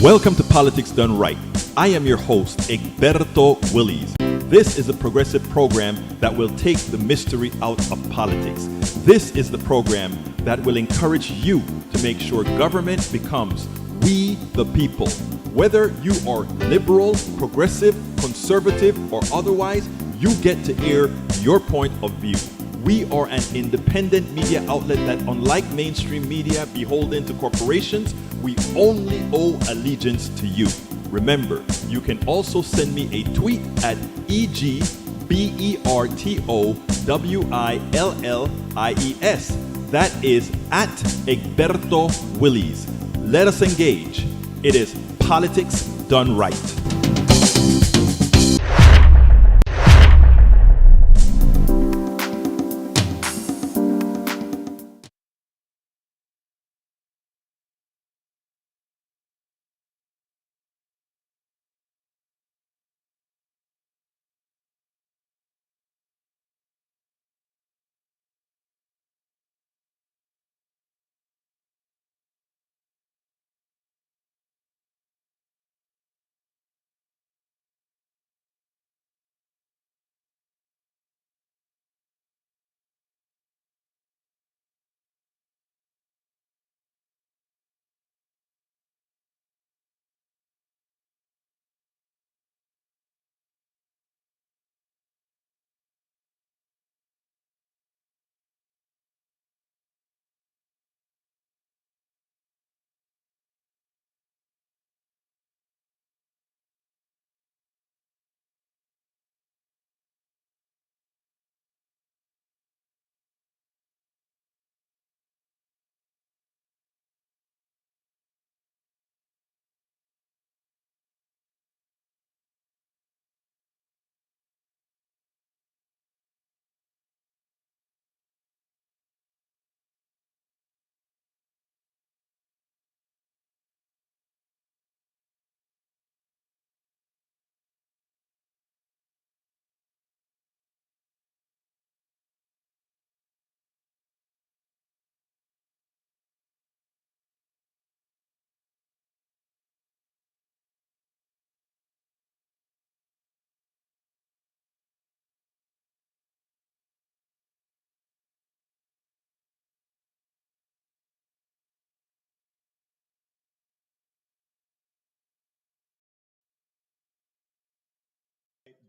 Welcome to Politics Done Right. I am your host, Egberto Willies. This is a progressive program that will take the mystery out of politics. This is the program that will encourage you to make sure government becomes we the people. Whether you are liberal, progressive, conservative, or otherwise, you get to air your point of view. We are an independent media outlet that, unlike mainstream media beholden to corporations, we only owe allegiance to you. Remember, you can also send me a tweet at EGBERTOWILLIES. That is at Egberto Willies. Let us engage. It is Politics Done Right.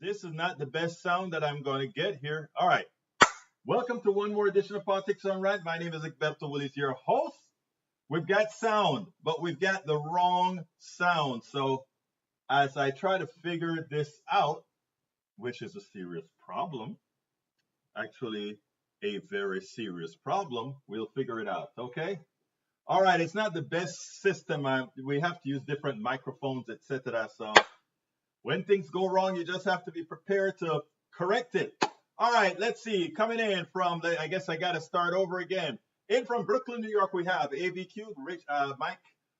This is not the best sound that I'm going to get here. All right. Welcome to one more edition of Politics on Right. My name is Egberto Willies, your host. We've got sound, but we've got the wrong sound. So as I try to figure this out, which is a serious problem, actually a very serious problem, we'll figure it out, okay? All right, it's not the best system. We have to use different microphones, etc. So when things go wrong, you just have to be prepared to correct it. All right, let's see. Coming in from, I guess I got to start over again. In from Brooklyn, New York, we have AVQ,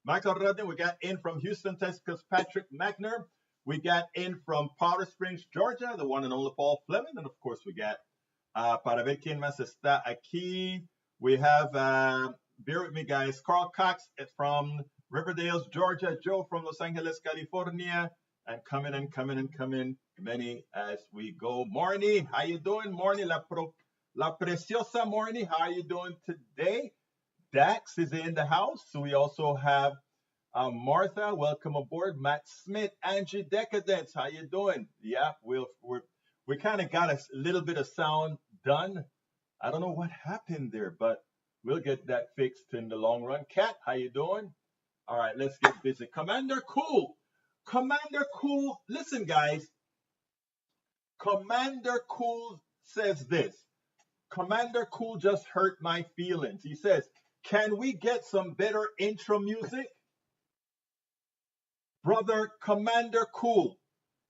Michael Rudden. We got in from Houston, Texas, Patrick Magner. We got in from Powder Springs, Georgia, the one and only Paul Fleming. And of course, we got para ver quién más está aquí. We have, bear with me, guys, Carl Cox from Riverdale, Georgia. Joe from Los Angeles, California. And coming, many as we go. Morning, how you doing? Morning, la preciosa Morning, how are you doing today? Dax is in the house. So we also have Martha, welcome aboard. Matt Smith, Angie Decadence, how you doing? Yeah, we kind of got a little bit of sound done. I don't know what happened there, but we'll get that fixed in the long run. Kat, how you doing? All right, let's get busy. Commander Cool. Commander Cool, listen, guys. Commander Cool says this. Commander Cool just hurt my feelings. He says, can we get some better intro music? Brother Commander Cool,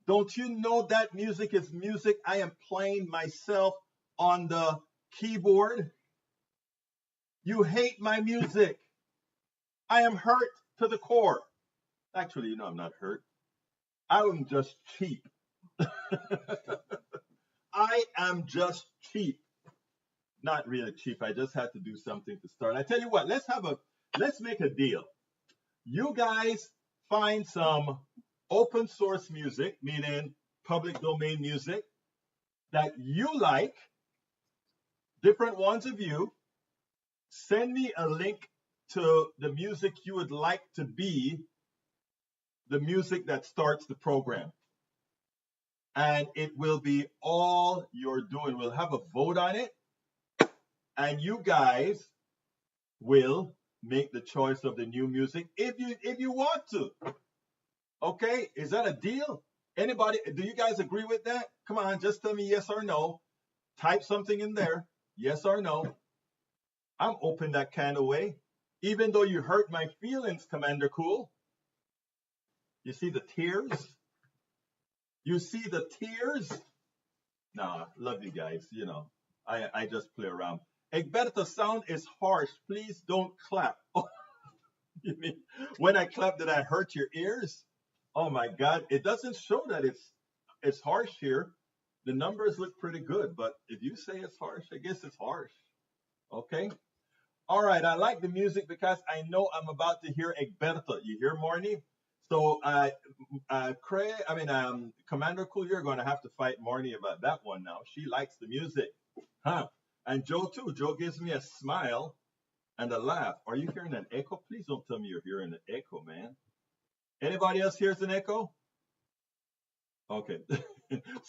don't you know that music is music I am playing myself on the keyboard? You hate my music. I am hurt to the core. Actually, I'm not hurt. I'm just cheap. I am just cheap. Not really cheap. I just had to do something to start. I tell you what, let's make a deal. You guys find some open source music, meaning public domain music that you like, different ones of you. Send me a link to the music you would like to be the music that starts the program. And it will be all you're doing. We'll have a vote on it. And you guys will make the choice of the new music if you want to. Okay? Is that a deal? Anybody, do you guys agree with that? Come on, just tell me yes or no. Type something in there. Yes or no. I'm open that kind of way. Even though you hurt my feelings, Commander Cool. You see the tears? You see the tears? Nah, love you guys. You know, I just play around. Egberto, sound is harsh. Please don't clap. Oh, you mean when I clap, did I hurt your ears? Oh my God, it doesn't show that it's harsh here. The numbers look pretty good, but if you say it's harsh, I guess it's harsh. Okay. All right. I like the music because I know I'm about to hear Egberto. You hear, Marnie? So, Commander Cool, you're going to have to fight Marnie about that one now. She likes the music, huh? And Joe too. Joe gives me a smile and a laugh. Are you hearing an echo? Please don't tell me you're hearing an echo, man. Anybody else hears an echo? Okay.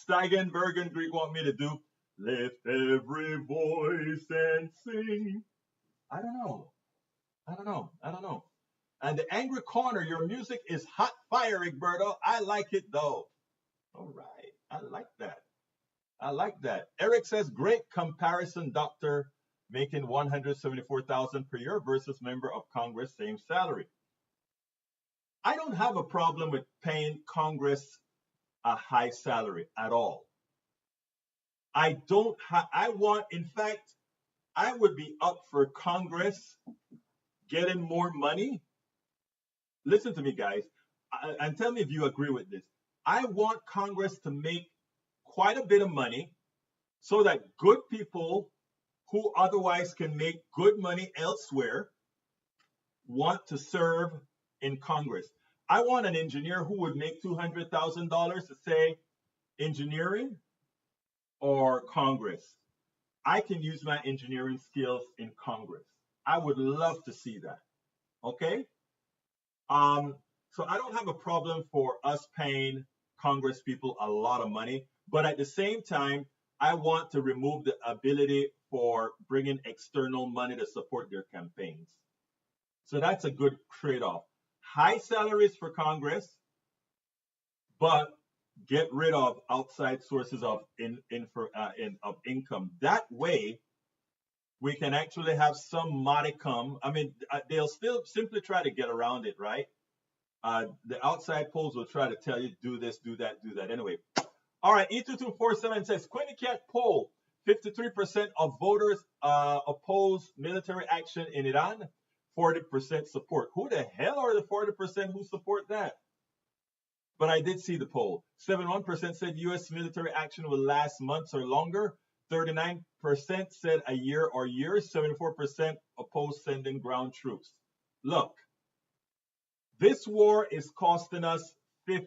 Steigen, Bergen, Greek want me to do lift every voice and sing. I don't know. And the angry corner, your music is hot fire, Egberto. I like it though. All right. I like that. Eric says, great comparison, doctor, making $174,000 per year versus member of Congress, same salary. I don't have a problem with paying Congress a high salary at all. I would be up for Congress getting more money. Listen to me, guys, and tell me if you agree with this. I want Congress to make quite a bit of money so that good people who otherwise can make good money elsewhere want to serve in Congress. I want an engineer who would make $200,000 to say engineering or Congress. I can use my engineering skills in Congress. I would love to see that. Okay? So I don't have a problem for us paying Congress people a lot of money, but at the same time, I want to remove the ability for bringing external money to support their campaigns. So that's a good trade-off. High salaries for Congress, but get rid of outside sources of income. That way, we can actually have some modicum. I mean, they'll still simply try to get around it, right? The outside polls will try to tell you, do this, do that, do that. Anyway. All right, E2247 says, Quinnipiac poll, 53% of voters oppose military action in Iran, 40% support. Who the hell are the 40% who support that? But I did see the poll. 71% said U.S. military action will last months or longer. 39% said a year or years. 74% oppose sending ground troops. Look, this war is costing us $1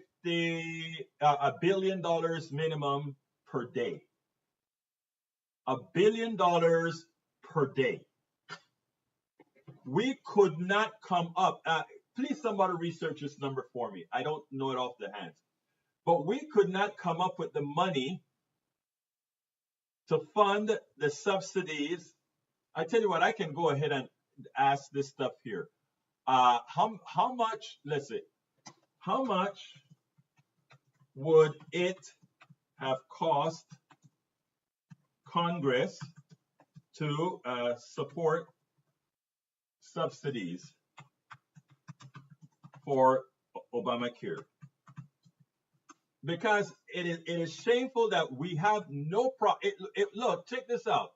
billion minimum per day. $1 billion per day. We could not come up. Please, somebody research this number for me. I don't know it off the hands. But we could not come up with the money to fund the subsidies. I tell you what, I can go ahead and ask this stuff here. How much, let's see, how much would it have cost Congress to support subsidies for Obamacare? Because it is shameful that we have no look, check this out.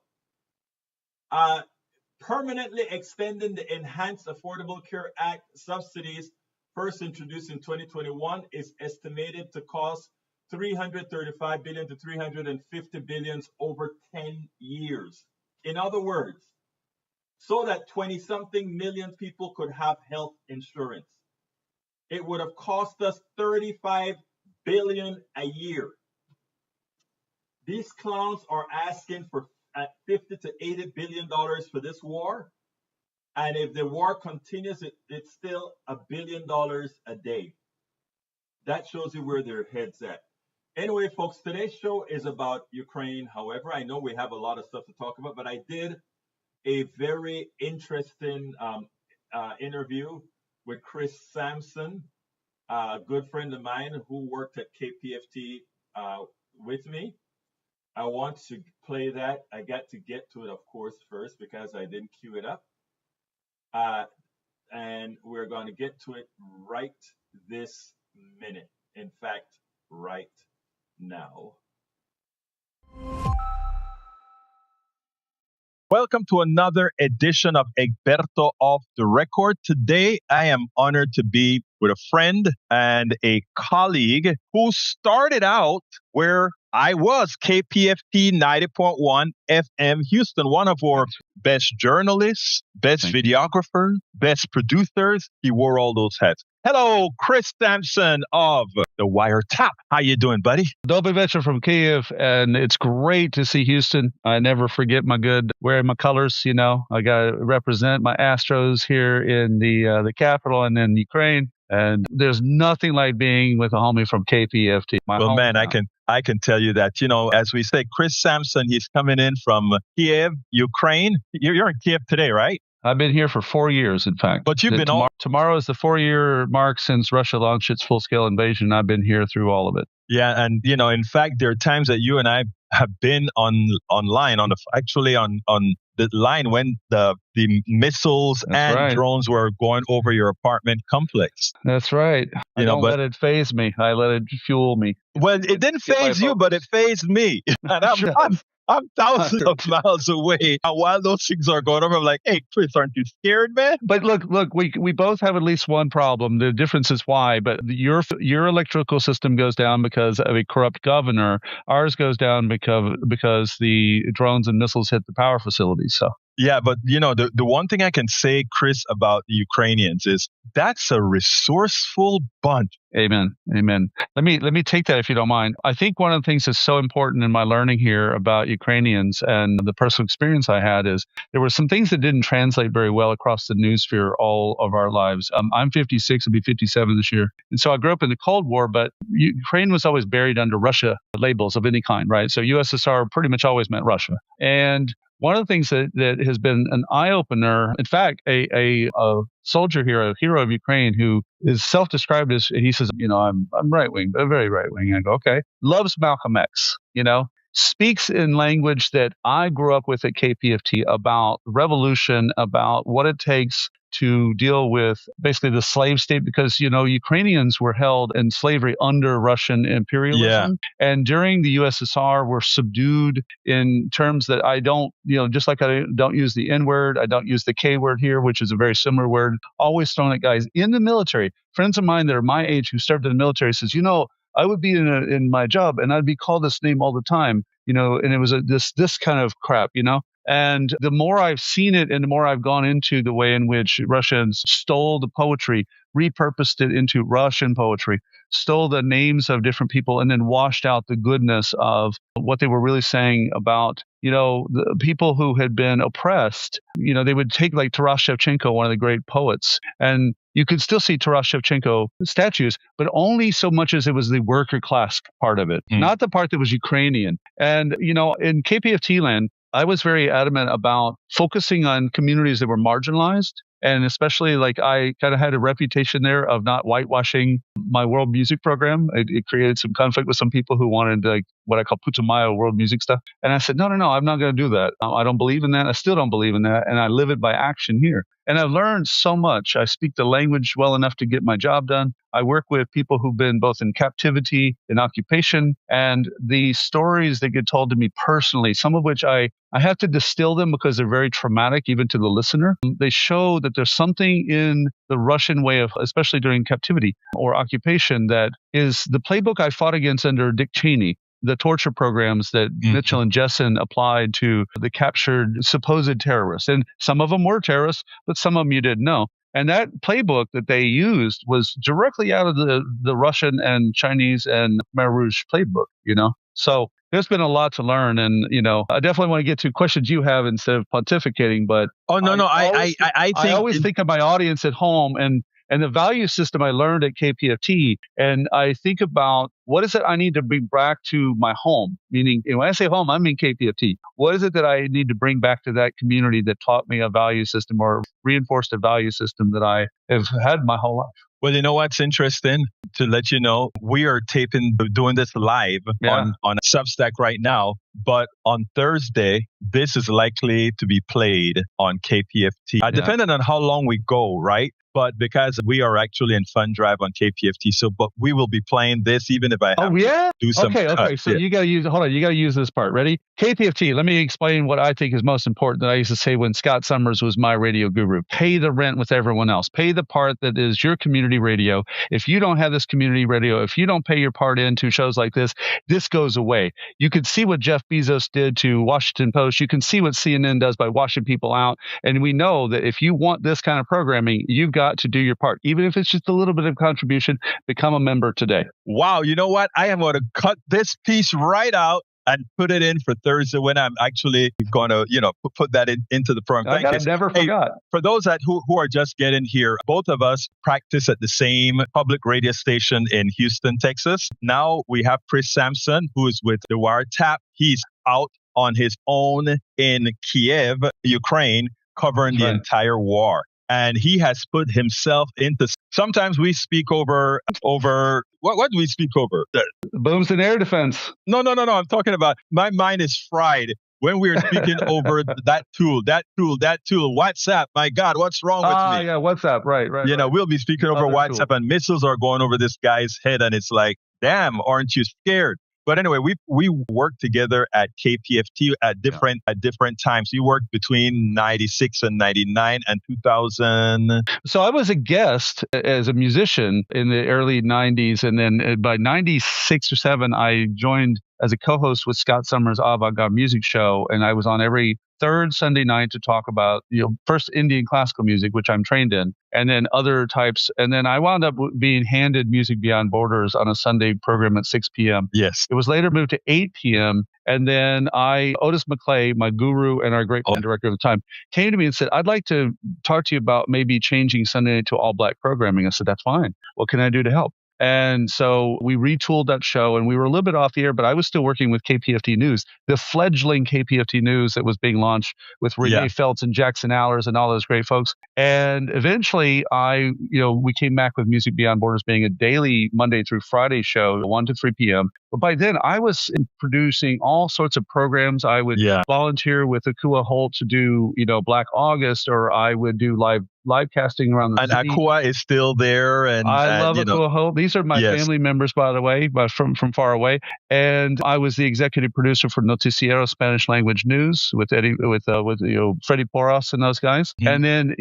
Permanently extending the Enhanced Affordable Care Act subsidies first introduced in 2021 is estimated to cost $335 billion to $350 billion over 10 years. In other words, so that 20-something million people could have health insurance. it would have cost us 35 billion a year. These clowns are asking for 50 to 80 billion dollars for this war. And if the war continues, it's still $1 billion a day. That shows you where their head's at. Anyway, folks, today's show is about Ukraine. However, I know we have a lot of stuff to talk about, but I did a very interesting interview with Chris Sampson, a good friend of mine who worked at KPFT with me. I want to play that. I got to get to it, of course, first because I didn't queue it up. And we're going to get to it right this minute. In fact, right now. Welcome to another edition of Egberto Off the Record. Today, I am honored to be with a friend and a colleague who started out where I was, KPFT 90.1 FM Houston, one of our best journalists, best videographers, best producers. He wore all those hats. Hello, Chris Sampson of The Wiretap. How you doing, buddy? Dobry Vecher from Kyiv, and it's great to see Houston. I never forget my good wearing my colors. You know, I got to represent my Astros here in the capital and in Ukraine. And there's nothing like being with a homie from KPFT. Well, man, I can tell you that, you know, as we say, Chris Sampson, he's coming in from Kyiv, Ukraine. You're in Kyiv today, right? I've been here for 4 years, in fact. But you've been tomorrow is the 4-year mark since Russia launched its full-scale invasion. I've been here through all of it. Yeah, and you know, in fact, there are times that you and I have been online on the line when the missiles drones were going over your apartment complex. That's right. I don't let it faze me. I let it fuel me. Well, it didn't faze you, but it fazed me. And I'm thousands of miles away. And while those things are going over, I'm like, hey, Chris, aren't you scared, man? But look, we both have at least one problem. The difference is why. But your electrical system goes down because of a corrupt governor. Ours goes down because the drones and missiles hit the power facilities. So. Yeah, but you know, the one thing I can say, Chris, about the Ukrainians is that's a resourceful bunch. Amen. Amen. Let me take that if you don't mind. I think one of the things that's so important in my learning here about Ukrainians and the personal experience I had is there were some things that didn't translate very well across the news sphere all of our lives. I'm 56, I'll be 57 this year. And so I grew up in the Cold War, but Ukraine was always buried under Russia labels of any kind, right? So USSR pretty much always meant Russia. And one of the things that has been an eye-opener, in fact, a soldier here, a hero of Ukraine who is self-described as, he says, you know, I'm right-wing, but very right-wing. I go, okay. Loves Malcolm X, you know, speaks in language that I grew up with at KPFT about revolution, about what it takes to deal with basically the slave state, because, you know, Ukrainians were held in slavery under Russian imperialism. Yeah. And during the USSR were subdued in terms that I don't, you know, just like I don't use the N word, I don't use the K word here, which is a very similar word, always thrown at guys in the military. Friends of mine that are my age who served in the military says, you know, I would be in my job and I'd be called this name all the time, you know, and it was this kind of crap, you know. And the more I've seen it and the more I've gone into the way in which Russians stole the poetry, repurposed it into Russian poetry, stole the names of different people, and then washed out the goodness of what they were really saying about, you know, the people who had been oppressed. You know, they would take like Taras Shevchenko, one of the great poets, and you could still see Taras Shevchenko statues, but only so much as it was the worker class part of it, not the part that was Ukrainian. And, you know, in KPFT land, I was very adamant about focusing on communities that were marginalized. And especially like I kind of had a reputation there of not whitewashing my world music program. It created some conflict with some people who wanted like what I call Putumayo world music stuff. And I said, no, I'm not going to do that. I don't believe in that. I still don't believe in that. And I live it by action here. And I've learned so much. I speak the language well enough to get my job done. I work with people who've been both in captivity, in occupation, and the stories that get told to me personally, some of which I have to distill them because they're very traumatic, even to the listener. They show that there's something in the Russian way of, especially during captivity or occupation, that is the playbook I fought against under Dick Cheney. The torture programs that Mitchell and Jessen applied to the captured supposed terrorists. And some of them were terrorists, but some of them you didn't know. And that playbook that they used was directly out of the Russian and Chinese and Khmer Rouge playbook, So there's been a lot to learn. And, I definitely want to get to questions you have instead of pontificating. But I always think of my audience at home and the value system I learned at KPFT. And I think about what is it I need to bring back to my home? Meaning, when I say home, I mean KPFT. What is it that I need to bring back to that community that taught me a value system or reinforced a value system that I have had my whole life? Well, you know what's interesting to let you know? We are doing this live on Substack right now. But on Thursday, this is likely to be played on KPFT. Depending on how long we go, right? But because we are actually in Fun Drive on KPFT, but we will be playing this even if I have to do some. Okay. So you got to use. Hold on, you got to use this part. Ready? KPFT. Let me explain what I think is most important. That I used to say when Scott Summers was my radio guru. Pay the rent with everyone else. Pay the part that is your community radio. If you don't have this community radio, if you don't pay your part into shows like this goes away. You could see what Jeff Bezos did to Washington Post. You can see what CNN does by washing people out. And we know that if you want this kind of programming, you've got to do your part. Even if it's just a little bit of contribution, become a member today. Wow. You know what? I am going to cut this piece right out and put it in for Thursday when I'm actually going to, put that into the program. I never forgot. For those who are just getting here, both of us practice at the same public radio station in Houston, Texas. Now we have Chris Sampson, who is with the Wiretap. He's out on his own in Kyiv, Ukraine, covering the entire war. And he has put himself into. Sometimes we speak over. What do we speak over? Booms and air defense. No. I'm talking about my mind is fried when we are speaking over that tool. WhatsApp. My God, what's wrong with me? Yeah, WhatsApp. Right. We'll be speaking over WhatsApp, and missiles are going over this guy's head, and it's like, damn, aren't you scared? But anyway, we worked together at KPFT at different times. You worked between 96 and 99 and 2000. So I was a guest as a musician in the early 90s. And then by 96 or 7, I joined as a co-host with Scott Summers' Avant-Garde Music Show. And I was on every third Sunday night to talk about, first Indian classical music, which I'm trained in, and then other types. And then I wound up being handed Music Beyond Borders on a Sunday program at 6 p.m. Yes. It was later moved to 8 p.m. And then Otis McClay, my guru and our great band director at the time, came to me and said, I'd like to talk to you about maybe changing Sunday night to all black programming. I said, that's fine. What can I do to help? And so we retooled that show, and we were a little bit off the air, but I was still working with KPFT News, the fledgling KPFT News that was being launched with Renee Feltz and Jackson Allers and all those great folks. And eventually we came back with Music Beyond Borders being a daily Monday through Friday show, 1 to 3 p.m. But by then I was producing all sorts of programs. I would volunteer with Akua Holt to do, Black August, or I would do live casting around the city. And Akua is still there. And I love Akua Holt. These are my family members, by the way, but from far away. And I was the executive producer for Noticiero Spanish language news with Freddie Porras and those guys. Mm-hmm. And then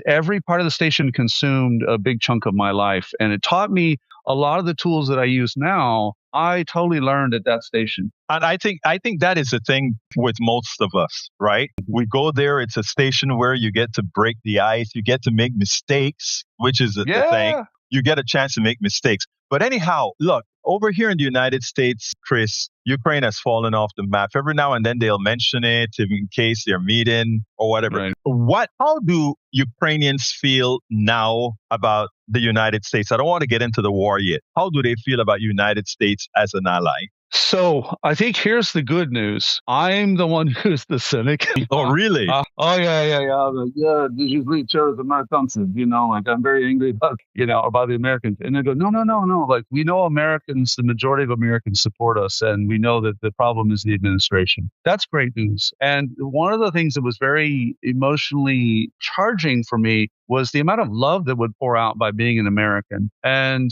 every part of the station consumed a big chunk of my life. And it taught me a lot of the tools that I use now. I totally learned at that station. And I think that is the thing with most of us, right? We go there. It's a station where you get to break the ice. You get to make mistakes, which is the thing. You get a chance to make mistakes. But anyhow, look, over here in the United States, Chris, Ukraine has fallen off the map. Every now and then they'll mention it in case they're meeting or whatever. Right. How do Ukrainians feel now about the United States? I don't want to get into the war yet. How do they feel about United States as an ally? So I think here's the good news. I'm the one who's the cynic. Oh, really? Yeah. This is really terrorism, Americans. I'm very angry about the Americans. And they go, no. Like, we know Americans, the majority of Americans support us, and we know that the problem is the administration. That's great news. And one of the things that was very emotionally charging for me was the amount of love that would pour out by being an American. And,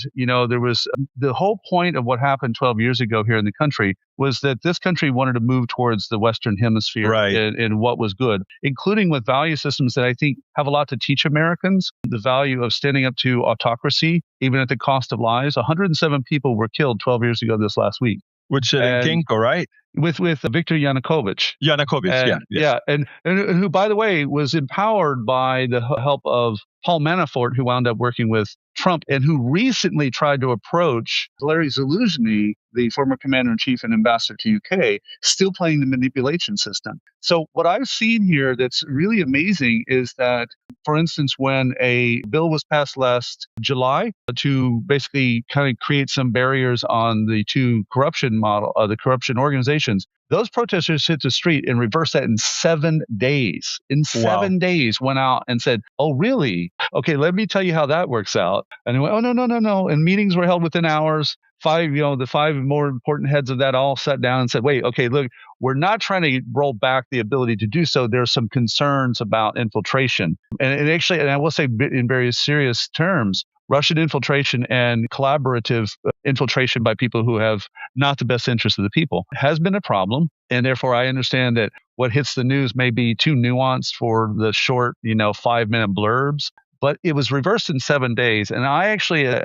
there was the whole point of what happened 12 years ago here in the country was that this country wanted to move towards the Western Hemisphere in what was good, including with value systems that I think have a lot to teach Americans. The value of standing up to autocracy, even at the cost of lives. 107 people were killed 12 years ago this last week. With Shevchenko, right? With Viktor Yanukovych. Yanukovych, yeah, and who, by the way, was empowered by the help of Paul Manafort, who wound up working with Trump, and who recently tried to approach Larry Zaluzhny, the former commander-in-chief and ambassador to UK, still playing the manipulation system. So what I've seen here that's really amazing is that, for instance, when a bill was passed last July to basically kind of create some barriers on the two corruption the corruption organizations, those protesters hit the street and reversed that in 7 days. In 7 days, went out and said, "Oh, really? Okay, let me tell you how that works out." And they went, "Oh, no. And meetings were held within hours. The five more important heads of that all sat down and said, wait, okay, look, we're not trying to roll back the ability to do so. There's some concerns about infiltration. And actually, and I will say in very serious terms, Russian infiltration and collaborative infiltration by people who have not the best interest of the people has been a problem. And therefore, I understand that what hits the news may be too nuanced for the short, 5-minute blurbs. But it was reversed in 7 days. And I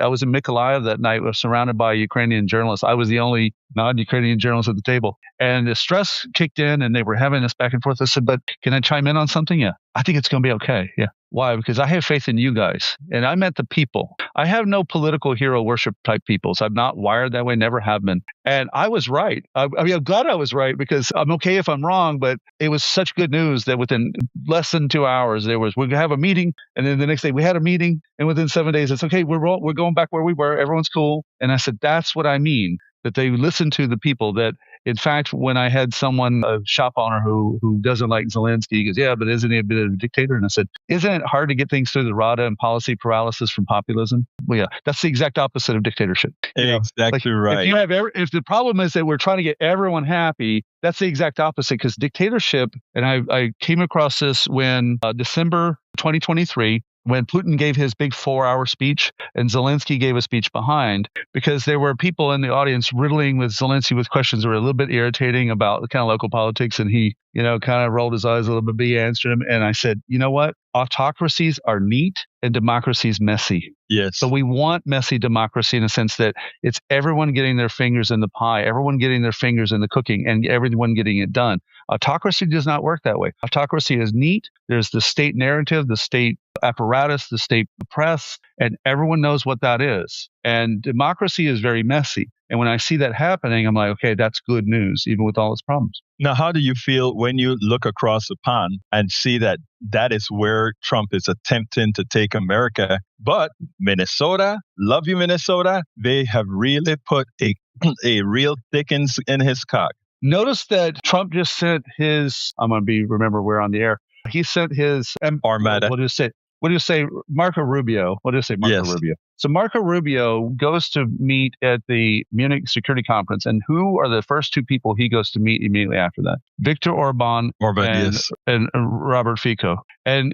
was in Mykolaiv that night. I was surrounded by Ukrainian journalists. I was the only non-Ukrainian journalist at the table. And the stress kicked in and they were having this back and forth. I said, but can I chime in on something? Yeah, I think it's going to be okay. Yeah. Why? Because I have faith in you guys. And I met the people. I have no political hero worship type people. So I'm not wired that way, never have been. And I was right. I'm glad I was right because I'm okay if I'm wrong, but it was such good news that within less than 2 hours, we have a meeting. And then the next day we had a meeting. And within 7 days, it's okay. We're going back where we were. Everyone's cool. And I said, that's what I mean, that they listen to the people. That in fact, when I had someone, a shop owner who doesn't like Zelensky, he goes, yeah, but isn't he a bit of a dictator? And I said, isn't it hard to get things through the RADA and policy paralysis from populism? Well, yeah, that's the exact opposite of dictatorship. Exactly right. If the problem is that we're trying to get everyone happy, that's the exact opposite, because dictatorship, and I came across this when December 2023, when Putin gave his big 4-hour speech and Zelensky gave a speech behind, because there were people in the audience riddling with Zelensky with questions that were a little bit irritating about the kind of local politics. And he, kind of rolled his eyes a little bit, but he answered him. And I said, you know what? Autocracies are neat and democracies messy. Yes. So we want messy democracy in a sense that it's everyone getting their fingers in the pie, everyone getting their fingers in the cooking, and everyone getting it done. Autocracy does not work that way. Autocracy is neat. There's the state narrative, the state apparatus, the state press, and everyone knows what that is. And democracy is very messy. And when I see that happening, I'm like, okay, that's good news, even with all its problems. Now, how do you feel when you look across the pond and see that that is where Trump is attempting to take America? But Minnesota, love you, Minnesota, they have really put a real thickens in his cock. Notice that Trump just sent his, remember we're on the air. He sent his Armada. What do you say? Marco Rubio. What do you say, Marco Rubio? So Marco Rubio goes to meet at the Munich Security Conference. And who are the first two people he goes to meet immediately after that? Viktor Orban and Robert Fico. And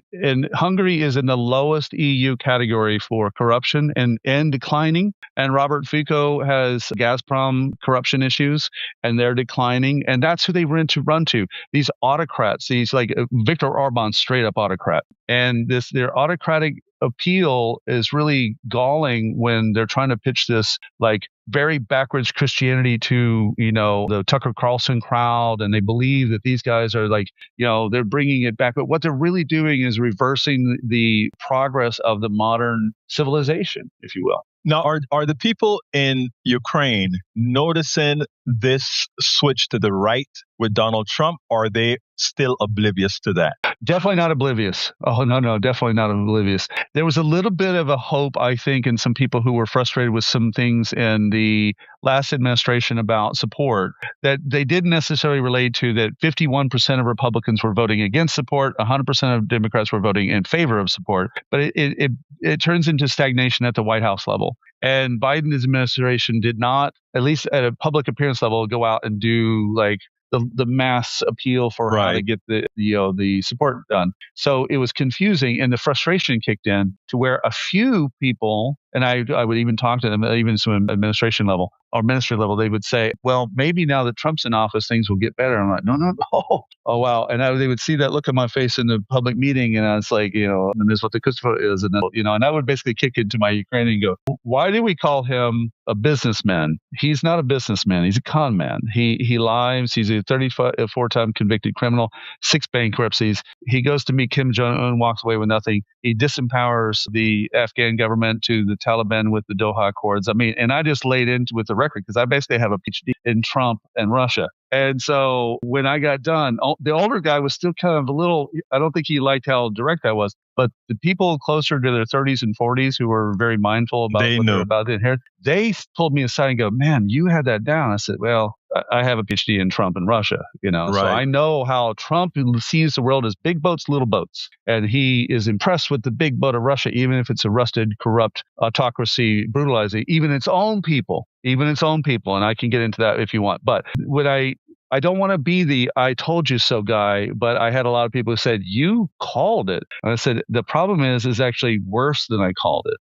Hungary is in the lowest EU category for corruption and declining. And Robert Fico has Gazprom corruption issues, and they're declining. And that's who they run to. These autocrats, these like Viktor Orban, straight up autocrat. And their autocratic appeal is really galling when they're trying to pitch this like very backwards Christianity to, the Tucker Carlson crowd. And they believe that these guys are like, they're bringing it back. But what they're really doing is reversing the progress of the modern civilization, if you will. Now, are the people in Ukraine noticing this switch to the right with Donald Trump? Or are they still oblivious to that? Definitely not oblivious. Oh, no, definitely not oblivious. There was a little bit of a hope, I think, in some people who were frustrated with some things in the last administration about support that they didn't necessarily relate to, that 51% of Republicans were voting against support, 100% of Democrats were voting in favor of support. But it turns into stagnation at the White House level. And Biden's administration did not, at least at a public appearance level, go out and do like the mass appeal for how to get the support done. So it was confusing, and the frustration kicked in to where a few people And I would even talk to them, even some administration level or ministry level. They would say, well, maybe now that Trump's in office, things will get better. I'm like, no, no, no. Oh, wow. And they would see that look on my face in the public meeting. And I was like, and this is what the Christopher is. And, and I would basically kick into my Ukrainian and go, why do we call him businessman. He's not a businessman. He's a con man. He lies. He's a 34-time convicted criminal, 6 bankruptcies. He goes to meet Kim Jong-un, walks away with nothing. He disempowers the Afghan government to the Taliban with the Doha Accords. I mean, and I just laid into with the record because I basically have a PhD in Trump and Russia. And so when I got done, the older guy was still kind of a little, I don't think he liked how direct I was, but the people closer to their 30s and 40s who were very mindful about what they're about to inherit, they pulled me aside and go, man, you had that down. I said, well, I have a PhD in Trump and Russia, right. So I know how Trump sees the world as big boats, little boats. And he is impressed with the big boat of Russia, even if it's a rusted, corrupt autocracy, brutalizing even its own people. And I can get into that if you want. But when I don't want to be the I told you so guy, but I had a lot of people who said, you called it. And I said, the problem is actually worse than I called it.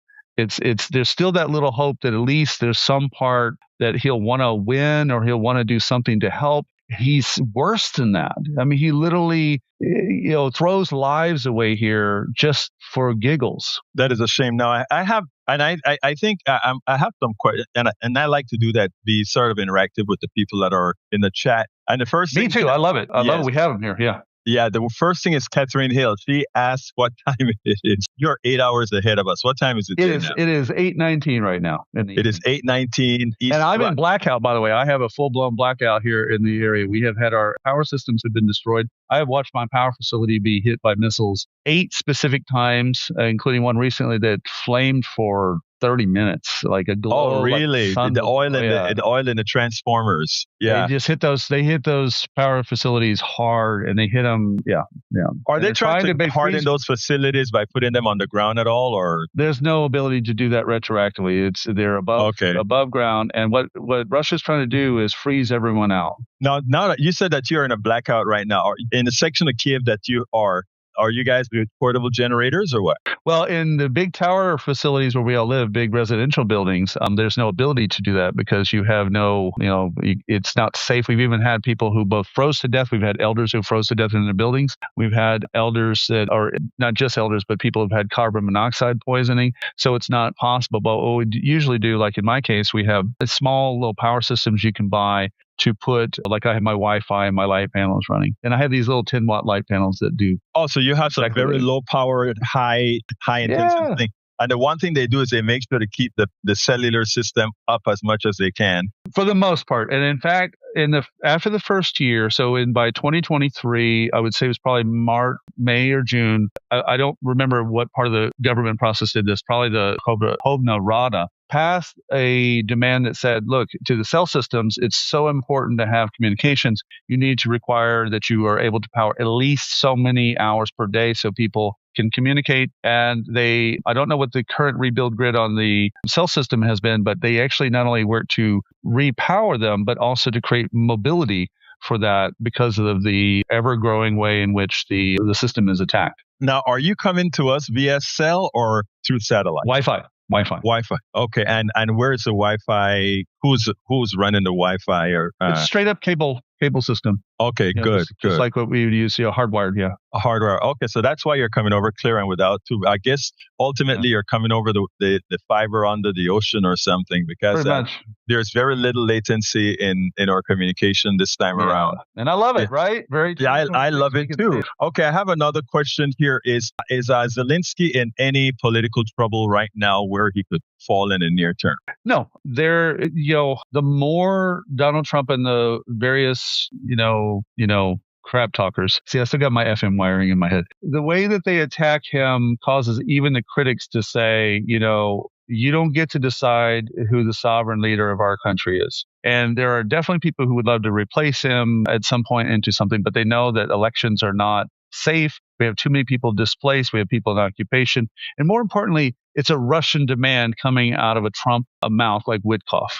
There's still that little hope that at least there's some part that he'll want to win or he'll want to do something to help. He's worse than that. I mean, he literally, throws lives away here just for giggles. That is a shame. Now, I have, and I think I have some questions, and I like to do that, be sort of interactive with the people that are in the chat. And the first Me too. I love it. I love it. We have them here. Yeah. Yeah, the first thing is Catherine Hill. She asked what time it is. You're 8 hours ahead of us. What time is it? It is 8:19 right now. It is 8:19. And I'm in blackout, by the way. I have a full-blown blackout here in the area. We have had our power systems have been destroyed. I have watched my power facility be hit by missiles 8 specific times, including one recently that flamed for 30 minutes, like a glow. Oh, really? Like the oil in the transformers. Yeah. They just hit those power facilities hard, and they hit them. Yeah. Are they trying to harden those facilities by putting them on the ground at all, or? There's no ability to do that retroactively. They're above ground. And what Russia's trying to do is freeze everyone out. Now that you said that you're in a blackout right now, in the section of Kyiv that you are you guys with portable generators or what? Well, in the big tower facilities where we all live, big residential buildings, there's no ability to do that because you have no, it's not safe. We've even had people who both froze to death. We've had elders who froze to death in their buildings. We've had elders that are not just elders, but people who've had carbon monoxide poisoning. So it's not possible. But what we usually do, like in my case, we have small little power systems you can buy to put, like I have my Wi-Fi and my light panels running. And I have these little 10-watt light panels that do. Oh, so you have some very low power, high intensity thing. And the one thing they do is they make sure to keep the cellular system up as much as they can. For the most part. And in fact, after the first year, so by 2023, I would say it was probably May or June. I don't remember what part of the government process did this. Probably the Hovna Rada passed a demand that said, look, to the cell systems, it's so important to have communications. You need to require that you are able to power at least so many hours per day so people can communicate. And I don't know what the current rebuild grid on the cell system has been, but they actually not only work to repower them, but also to create mobility for that because of the ever-growing way in which the system is attacked. Now, are you coming to us via cell or through satellite? Wi-Fi. Okay. And where is the Wi-Fi? Who's running the Wi-Fi? It's straight up cable system. Okay, good. Just like what we would use, hardwired, yeah. Hardwire. Okay, so that's why you're coming over clear and without tube. I guess ultimately you're coming over the fiber under the ocean or something because there's very little latency in our communication this time around. And I love it, right? I love it too. Okay, I have another question here. Is Zelensky in any political trouble right now where he could fall in the near term? No, the more Donald Trump and the various, crap talkers. See, I still got my FM wiring in my head. The way that they attack him causes even the critics to say, you don't get to decide who the sovereign leader of our country is. And there are definitely people who would love to replace him at some point into something, but they know that elections are not safe. We have too many people displaced. We have people in occupation. And more importantly, it's a Russian demand coming out of a Trump mouth like Witkoff.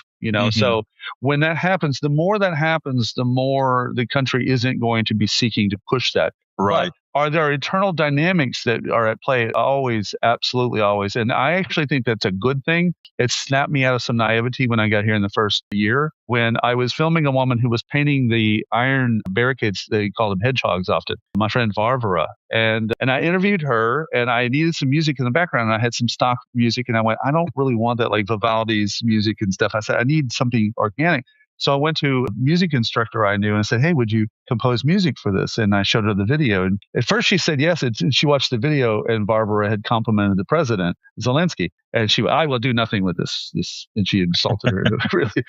So when that happens, the more the country isn't going to be seeking to push that. Right. But are there eternal dynamics that are at play? Always, absolutely always. And I actually think that's a good thing. It snapped me out of some naivety when I got here in the first year when I was filming a woman who was painting the iron barricades. They call them hedgehogs often. My friend Varvara. And I interviewed her and I needed some music in the background. And I had some stock music and I went, I don't really want that like Vivaldi's music and stuff. I said, I need something organic. So I went to a music instructor I knew and said, hey, would you compose music for this? And I showed her the video. And at first she said yes. And she watched the video and Barbara had complimented the president, Zelensky. And she went, I will do nothing with this. And she insulted her. Really.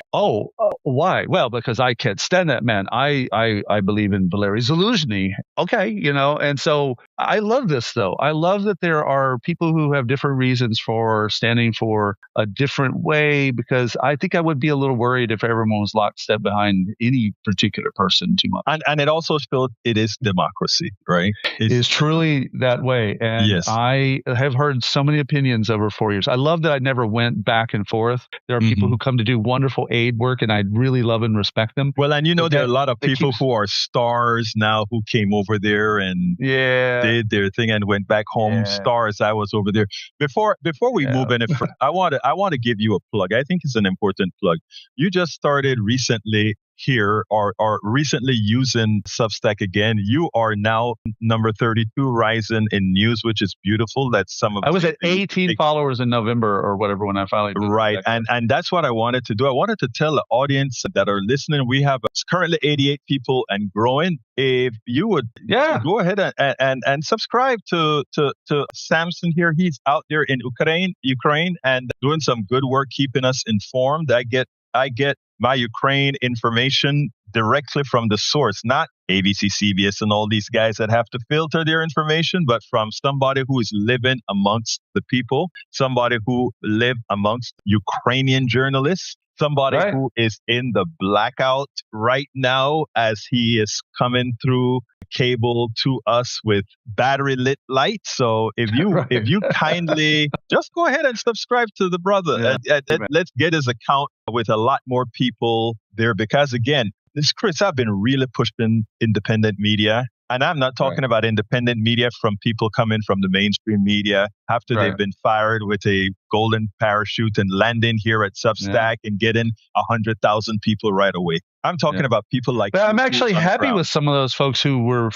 Why? Well, because I can't stand that man. I believe in Valery Zelensky. Okay. And so I love this though. I love that there are people who have different reasons for standing for a different way, because I think I would be a little worried if everyone was lockstep behind any particular person too much. And it also shows it is democracy, right? It is truly that way. And yes. I have heard so many opinions over 4 years. I love that I never went back and forth. There are people who come to do wonderful aid work, and I really love and respect them. Well, and there are a lot of people who are stars now who came over there and did their thing and went back home. Stars. I was over there. Before we move any further, I want to give you a plug. I think it's an important plug. You just started recently here or recently using Substack again. You are now number 32 rising in news, which is beautiful. That's some of I was at 18 followers in November or whatever when I finally did right. And that's what I wanted to do. I wanted to tell the audience that are listening, we have currently 88 people and growing. If you would go ahead and subscribe to Sampson here. He's out there in Ukraine and doing some good work keeping us informed. I get my Ukraine information directly from the source, not ABC, CBS, and all these guys that have to filter their information, but from somebody who is living amongst the people, somebody who live amongst Ukrainian journalists, somebody who is in the blackout right now as he is coming through cable to us with battery lit lights. So if you kindly just go ahead and subscribe to the brother, let's get his account with a lot more people there, because again, Chris, I've been really pushing independent media. And I'm not talking about independent media from people coming from the mainstream media after they've been fired with a golden parachute and landing here at Substack and getting 100,000 people right away. I'm talking about people like. But I'm actually happy with some of those folks who were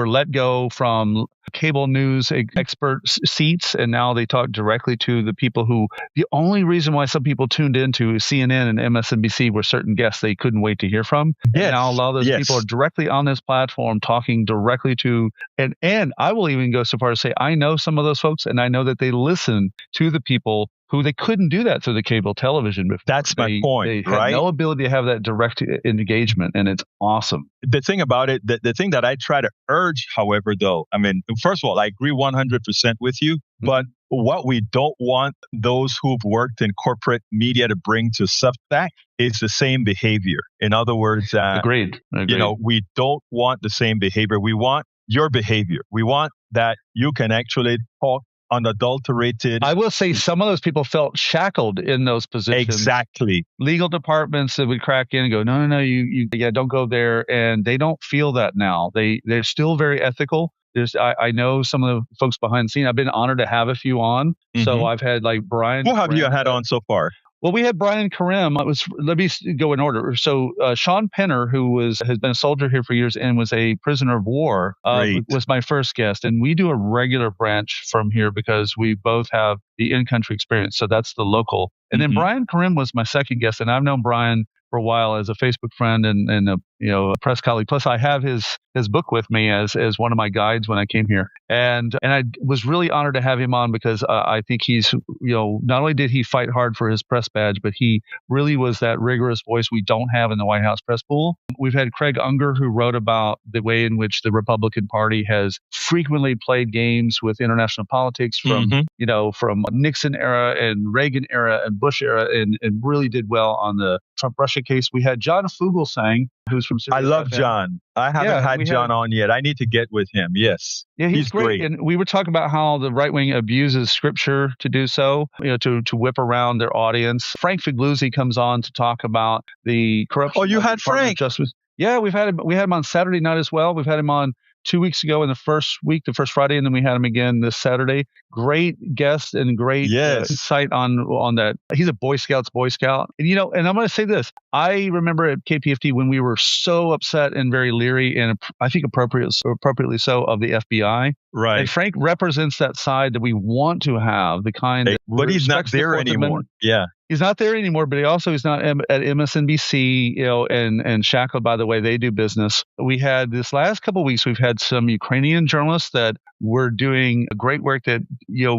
let go from cable news expert seats, and now they talk directly to the people who. The only reason why some people tuned into CNN and MSNBC were certain guests they couldn't wait to hear from. Yes. And now a lot of those people are directly on this platform talking directly to, and I will even go so far as to say I know some of those folks, and I know that they listen to the people who they couldn't do that through the cable television before. That's my point, they had no ability to have that direct engagement, and it's awesome. The thing about it, the thing that I try to urge, however, though, I mean, first of all, I agree 100% with you, but what we don't want those who've worked in corporate media to bring to Substack is the same behavior. In other words, Agreed. We don't want the same behavior. We want your behavior. We want that you can actually talk unadulterated. I will say some of those people felt shackled in those positions. Exactly. Legal departments that would crack in and go, no, you don't go there. And they don't feel that now. They're still very ethical. I know some of the folks behind the scene. I've been honored to have a few on. So I've had like Brian. Who have you had on so far? Well, we had Brian Karim. Let me go in order. So Sean Penner, who has been a soldier here for years and was a prisoner of war, was my first guest. And we do a regular branch from here because we both have the in-country experience. So that's the local. And then Brian Karim was my second guest. And I've known Brian for a while as a Facebook friend and a press colleague. Plus, I have his book with me as one of my guides when I came here. And I was really honored to have him on because I think he's, not only did he fight hard for his press badge, but he really was that rigorous voice we don't have in the White House press pool. We've had Craig Unger, who wrote about the way in which the Republican Party has frequently played games with international politics from Nixon era and Reagan era and Bush era and really did well on the Trump-Russia case. We had John Fugelsang, who's from Sirius I love FM. John. I haven't had John on yet. I need to get with him. Yes. Yeah, he's great. And we were talking about how the right wing abuses scripture to do so, to whip around their audience. Frank Figluzzi comes on to talk about the corruption. Oh, you had Frank. Justice. Yeah, we had him on Saturday night as well. We've had him on 2 weeks ago in the first week, the first Friday, and then we had him again this Saturday. Great guest and great insight on that. He's a Boy Scout. And, and I'm going to say this. I remember at KPFT when we were so upset and very leery, and I think appropriately so, of the FBI. Right. And Frank represents that side that we want to have, the kind that but he's not there anymore. Yeah. He's not there anymore, but he's not at MSNBC, and Shackle, by the way, they do business. We had this last couple of weeks, we've had some Ukrainian journalists that were doing great work that,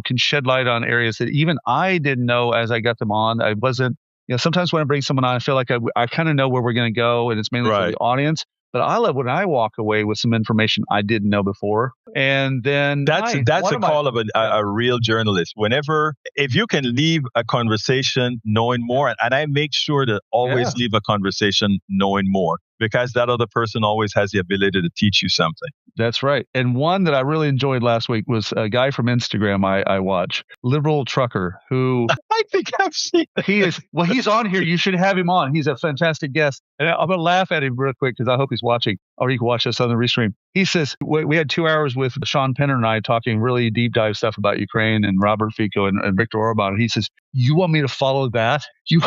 can shed light on areas that even I didn't know as I got them on. I wasn't, sometimes when I bring someone on, I feel like I kind of know where we're going to go, and it's mainly for the audience. But I love when I walk away with some information I didn't know before. And then that's a call of a real journalist. If you can leave a conversation knowing more, and I make sure to always leave a conversation knowing more, because that other person always has the ability to teach you something. That's right. And one that I really enjoyed last week was a guy from Instagram I watch, Liberal Trucker, who I think I've seen. He's on here. You should have him on. He's a fantastic guest. And I'm going to laugh at him real quick because I hope he's watching, or he can watch us on the restream. He says, we had 2 hours with Sean Penner and I talking really deep dive stuff about Ukraine and Robert Fico and Viktor Orban. And he says, you want me to follow that? You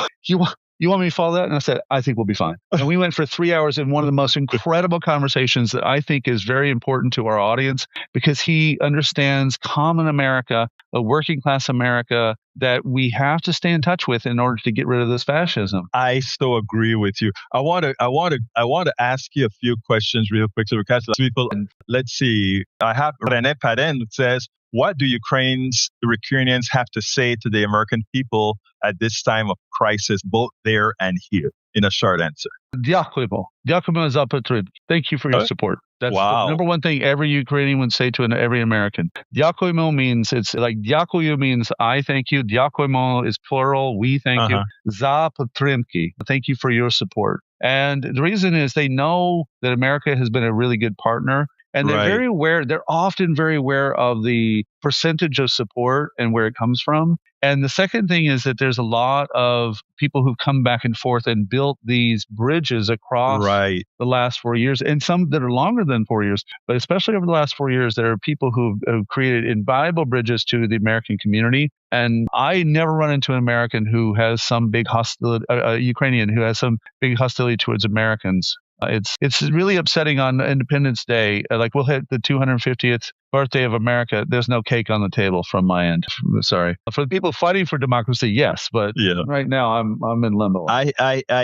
want me to follow that? And I said, I think we'll be fine. And we went for 3 hours in one of the most incredible conversations that I think is very important to our audience, because he understands common America, a working class America that we have to stay in touch with in order to get rid of this fascism. I so agree with you. I want to ask you a few questions real quick. So people, let's see. I have René Padin says, what do Ukrainians have to say to the American people at this time of crisis, both there and here? In a short answer. Дякуємо. Дякуємо за підтримку. Thank you for your support. That's the number one thing every Ukrainian would say to every American. Дякуємо means, it's like дякую means I thank you. Дякуємо is plural. We thank you. За підтримки. Thank you for your support. And the reason is they know that America has been a really good partner. And they're very aware, they're often very aware of the percentage of support and where it comes from. And the second thing is that there's a lot of people who've come back and forth and built these bridges across the last 4 years, and some that are longer than 4 years. But especially over the last 4 years, there are people who've created invaluable bridges to the American community. And I never run into an American who has some big hostility, Ukrainian who has some big hostility towards Americans. It's really upsetting on Independence Day. Like we'll hit the 250th birthday of America. There's no cake on the table from my end. Sorry. For the people fighting for democracy, yes, but right now I'm in limbo. I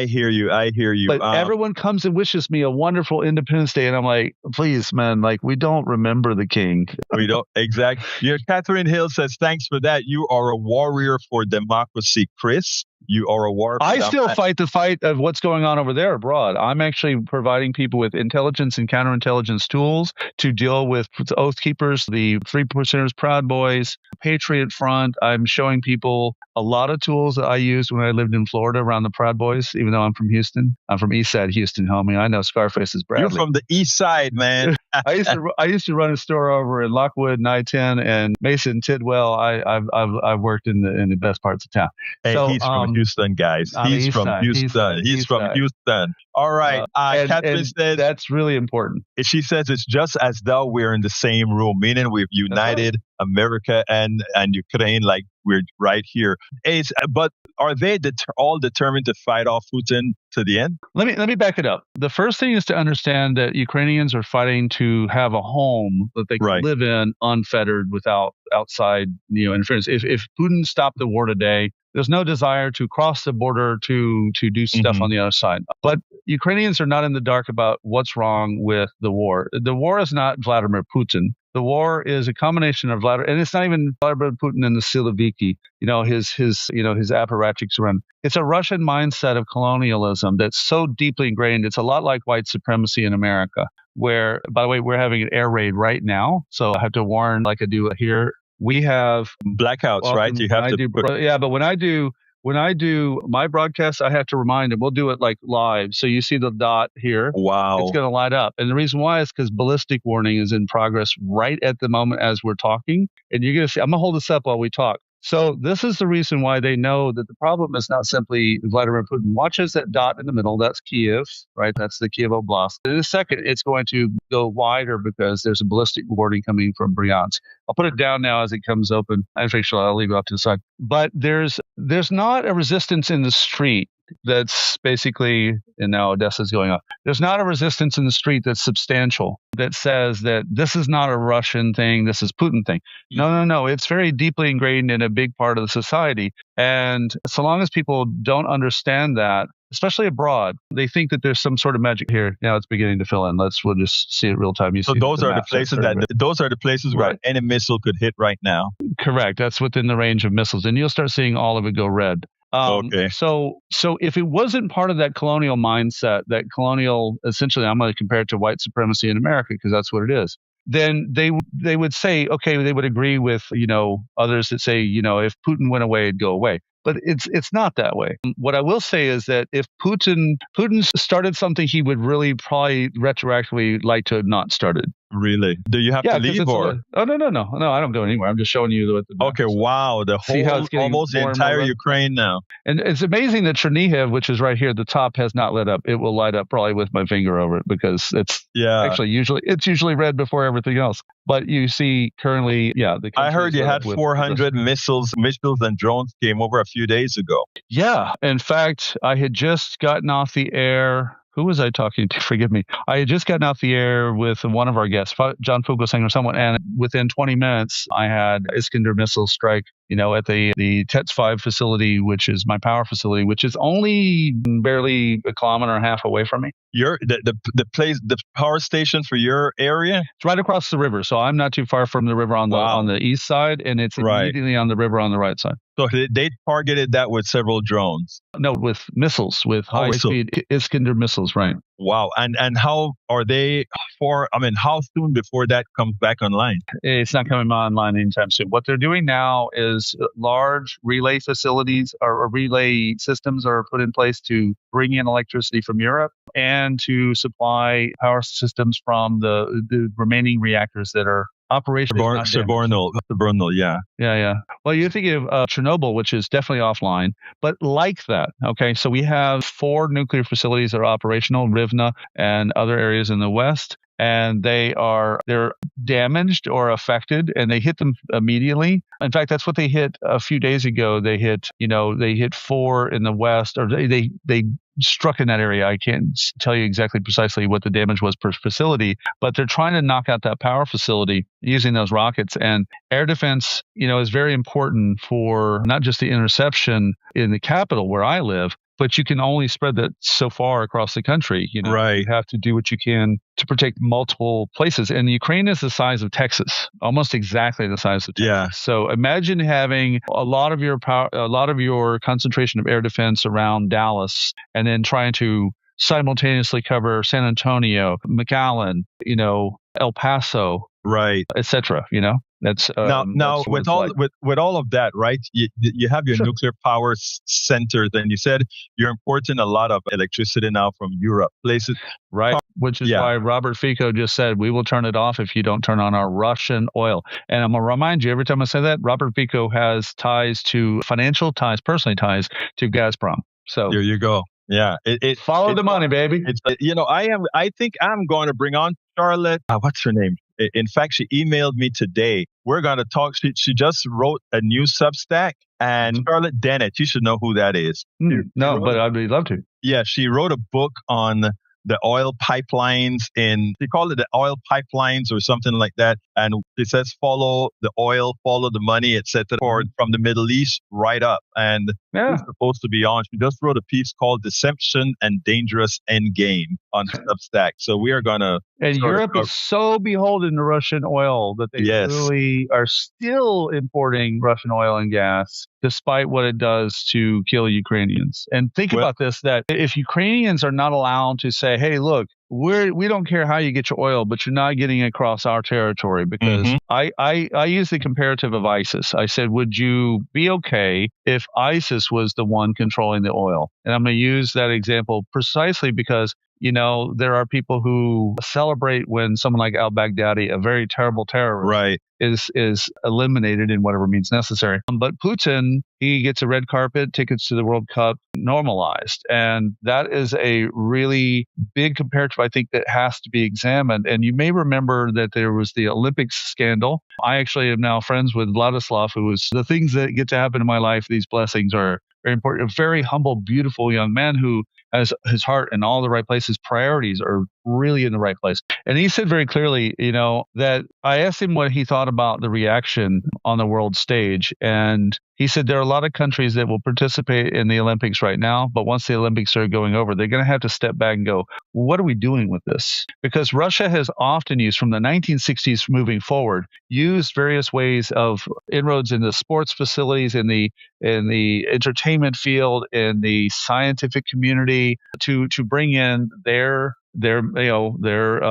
hear you. But everyone comes and wishes me a wonderful Independence Day, and I'm like, please, man, like we don't remember the king. We don't. Exactly. Catherine Hill says, thanks for that. You are a warrior for democracy, Chris. You are a warrior. I still fight the fight of what's going on over there abroad. I'm actually providing people with intelligence and counterintelligence tools to deal with Oath Keepers, the 3%ers, Proud Boys, Patriot Front. I'm showing people a lot of tools that I used when I lived in Florida around the Proud Boys, even though I'm from Houston. I'm from East Side Houston, homie. I know Scarface is Bradley. You're from the East Side, man. I used to run a store over in Lockwood and I-10 and Mason Tidwell. I've worked in the best parts of town. Hey, so, he's from Houston, guys. He's from Houston. He's from Houston. All right. Catherine says that's really important. She says it's just as though we're in the same room, meaning we've united America and Ukraine, like we're right here. But are they all determined to fight off Putin to the end? Let me back it up. The first thing is to understand that Ukrainians are fighting to have a home that they can live in unfettered without outside interference. If Putin stopped the war today, there's no desire to cross the border to do stuff on the other side. But Ukrainians are not in the dark about what's wrong with the war. The war is not Vladimir Putin. The war is a combination of Vladimir, and it's not even Vladimir Putin and the Siloviki, his apparatchiks around. It's a Russian mindset of colonialism that's so deeply ingrained. It's a lot like white supremacy in America, where, by the way, we're having an air raid right now. So I have to warn, like I do here. We have blackouts, right? You have to. But when I do my broadcast, I have to remind them. We'll do it like live. So you see the dot here. Wow. It's going to light up. And the reason why is because ballistic warning is in progress right at the moment as we're talking. And you're going to see, I'm going to hold this up while we talk. So this is the reason why they know that the problem is not simply Vladimir Putin watches that dot in the middle. That's Kyiv, right? That's the Kyiv Oblast. In a second, it's going to go wider because there's a ballistic boarding coming from Bryansk. I'll put it down now as it comes open. Actually, I'll leave it up to the side. But there's not a resistance in the street that's basically, and now Odessa's going off. There's not a resistance in the street that's substantial that says that this is not a Russian thing, this is Putin thing. No. It's very deeply ingrained in a big part of the society. And so long as people don't understand that, especially abroad, they think that there's some sort of magic here. Now it's beginning to fill in. We'll just see it real time. So those are the places where any missile could hit right now. Correct. That's within the range of missiles. And you'll start seeing all of it go red. Okay. So if it wasn't part of that colonial mindset, that colonial, essentially, I'm going to compare it to white supremacy in America because that's what it is. Then they would say, okay, they would agree with, others that say, if Putin went away, it'd go away. But it's not that way. What I will say is that if Putin started something, he would really probably retroactively like to have not started. Really? Do you have to leave or? No, I don't go anywhere. I'm just showing you what the Okay, wow. Almost the entire Ukraine now. And it's amazing that Chernihiv, which is right here at the top, has not lit up. It will light up probably with my finger over it because it's usually red before everything else. But you see currently, I heard you had 400 missiles and drones came over a few days ago. Yeah. In fact, I had just gotten off the air. Who was I talking to? Forgive me. I had just gotten off the air with one of our guests, John Fugelsang or someone, and within 20 minutes, I had Iskander missile strike, at the TETS-5 facility, which is my power facility, which is only barely a kilometer and a half away from me. The power station for your area? It's right across the river, so I'm not too far from the river on the east side, and it's immediately on the river on the right side. So they targeted that with several drones? No, with missiles, with high-speed Iskander missiles, right. Wow. And how are they how soon before that comes back online? It's not coming online anytime soon. What they're doing now is large relay facilities or relay systems are put in place to bring in electricity from Europe and to supply power systems from the remaining reactors that are operational. Subornal, yeah. Yeah. Well, you're thinking of Chernobyl, which is definitely offline, but like that. Okay, so we have 4 nuclear facilities that are operational, Rivne and other areas in the west, and they're damaged or affected, and they hit them immediately. In fact, that's what they hit a few days ago. They hit 4 in the west, or they struck in that area. I can't tell you exactly precisely what the damage was per facility, but they're trying to knock out that power facility using those rockets. And air defense, is very important for not just the interception in the capital where I live, but you can only spread that so far across the country. Right. You have to do what you can to protect multiple places. And Ukraine is the size of Texas, almost exactly the size of Texas. Yeah. So imagine having a lot of your concentration of air defense around Dallas, and then trying to simultaneously cover San Antonio, McAllen, El Paso, right, etc. That's now with all of that, right? You have your nuclear power centers, and you said you're importing a lot of electricity now from Europe places, right? Which is why Robert Fico just said we will turn it off if you don't turn on our Russian oil. And I'm gonna remind you every time I say that, Robert Fico has personal ties to Gazprom. So there you go. Yeah, follow the money, baby. I think I'm going to bring on Charlotte. What's her name? In fact, she emailed me today. We're going to talk. She just wrote a new Substack, and Charlotte Dennett. You should know who that is. But I'd love to. Yeah, she wrote a book on the oil pipelines they call it the oil pipelines or something like that. And it says, follow the oil, follow the money, etc. From the Middle East right up. And she's supposed to be on. She just wrote a piece called Deception and Dangerous Endgame on Substack. So we are going to. And Europe is so beholden to Russian oil that they really are still importing Russian oil and gas, despite what it does to kill Ukrainians. And think about this, that if Ukrainians are not allowed to say, hey, look, we don't care how you get your oil, but you're not getting across our territory, because I use the comparative of ISIS. I said, would you be okay if ISIS was the one controlling the oil? And I'm going to use that example precisely because there are people who celebrate when someone like al-Baghdadi, a very terrible terrorist, is eliminated in whatever means necessary. But Putin, he gets a red carpet, tickets to the World Cup, normalized. And that is a really big comparative, I think, that has to be examined. And you may remember that there was the Olympics scandal. I actually am now friends with Vladislav, who was the things that get to happen in my life. These blessings are very important. A very humble, beautiful young man who has his heart in all the right places. Priorities are really in the right place. And he said very clearly, that I asked him what he thought about the reaction on the world stage. And he said there are a lot of countries that will participate in the Olympics right now, but once the Olympics are going over, they're going to have to step back and go, what are we doing with this? Because Russia has often used, from the 1960s moving forward, used various ways of inroads into sports facilities, in the entertainment field, in the scientific community, to bring in their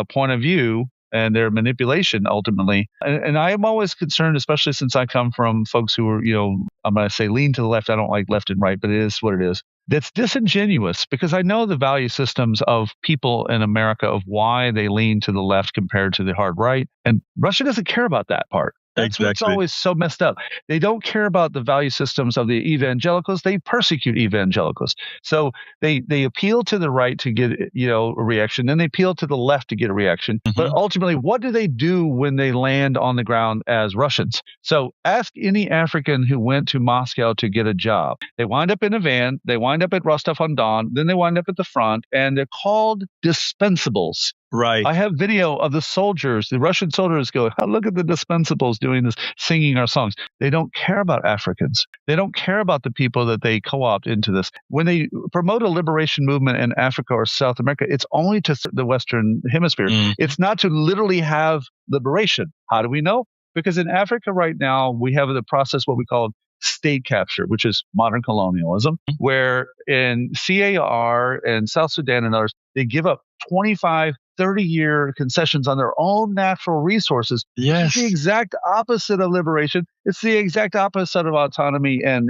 point of view and their manipulation ultimately. And I am always concerned, especially since I come from folks who are, I'm going to say lean to the left. I don't like left and right, but it is what it is. That's disingenuous, because I know the value systems of people in America, of why they lean to the left compared to the hard right. And Russia doesn't care about that part. That's what's always so messed up. They don't care about the value systems of the evangelicals. They persecute evangelicals. So they appeal to the right to get, a reaction. Then they appeal to the left to get a reaction. Mm-hmm. But ultimately, what do they do when they land on the ground as Russians? So ask any African who went to Moscow to get a job. They wind up in a van. They wind up at Rostov-on-Don. Then they wind up at the front, and they're called dispensables. Right. I have video of the soldiers, the Russian soldiers go, oh, look at the dispensables doing this, singing our songs. They don't care about Africans. They don't care about the people that they co-opt into this. When they promote a liberation movement in Africa or South America, it's only to the Western Hemisphere. Mm. It's not to literally have liberation. How do we know? Because in Africa right now, we have the process, what we call state capture, which is modern colonialism, where in CAR and South Sudan and others, they give up 25, 30-year concessions on their own natural resources. Yes. It's the exact opposite of liberation. It's the exact opposite of autonomy and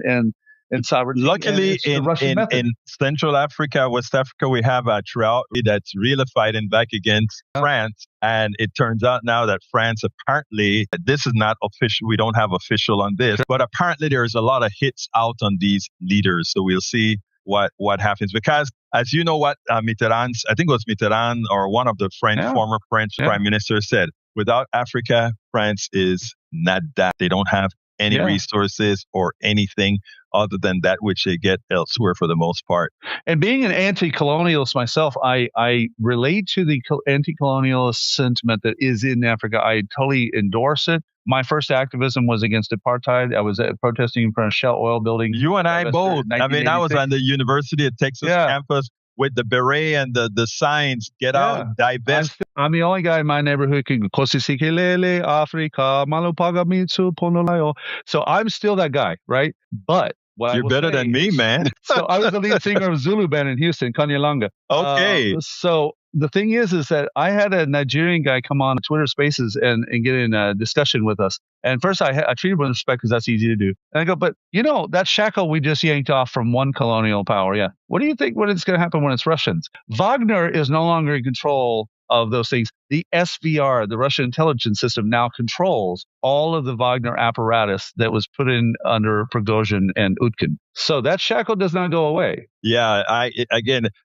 sovereignty. Luckily, in Central Africa, West Africa, we have a Traoré that's really fighting back against France. And it turns out now that France, apparently, this is not official. We don't have official on this, but apparently there's a lot of hits out on these leaders. So we'll see what happens, because as you know what Mitterrand, I think it was Mitterrand or one of the former French prime ministers said, without Africa, France is not that. They don't have any resources or anything other than that which they get elsewhere for the most part. And being an anti-colonialist myself, I relate to the anti-colonialist sentiment that is in Africa. I totally endorse it. My first activism was against apartheid. I was protesting in front of Shell oil building. You and I both. I mean, I was on the University of Texas campus with the beret and the signs, get out, divest. I'm the only guy in my neighborhood who can Kosisikilele, Africa, Malupagamitsu, Ponolayo. So I'm still that guy, right? But you're better than me, man. So I was the lead singer of Zulu band in Houston, Kanyalanga. Okay. So the thing is that I had a Nigerian guy come on Twitter Spaces and get in a discussion with us. And first I treated him with respect because that's easy to do. And I go, but that shackle we just yanked off from one colonial power. Yeah. What do you think when it's going to happen when it's Russians? Wagner is no longer in control of those things. The SVR, the Russian intelligence system, now controls all of the Wagner apparatus that was put in under Prigozhin and Utkin. So that shackle does not go away. Yeah, I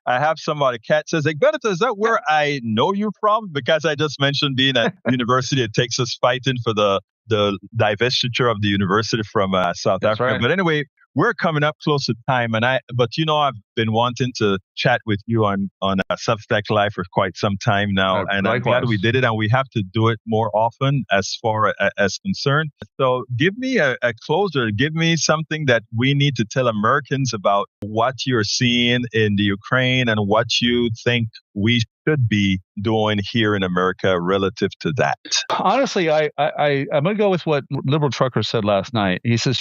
have somebody, Kat says, Egberto, is that where I know you from? Because I just mentioned being at University of Texas fighting for the divestiture of the university from South Africa. Right. But anyway, we're coming up close to time, I've been wanting to chat with you on Substack Live for quite some time now, and I'm glad we did it, and we have to do it more often as far as concerned. So give me a closer, give me something that we need to tell Americans about what you're seeing in the Ukraine and what you think we should be doing here in America relative to that. Honestly, I'm going to go with what Liberal Trucker said last night. He says,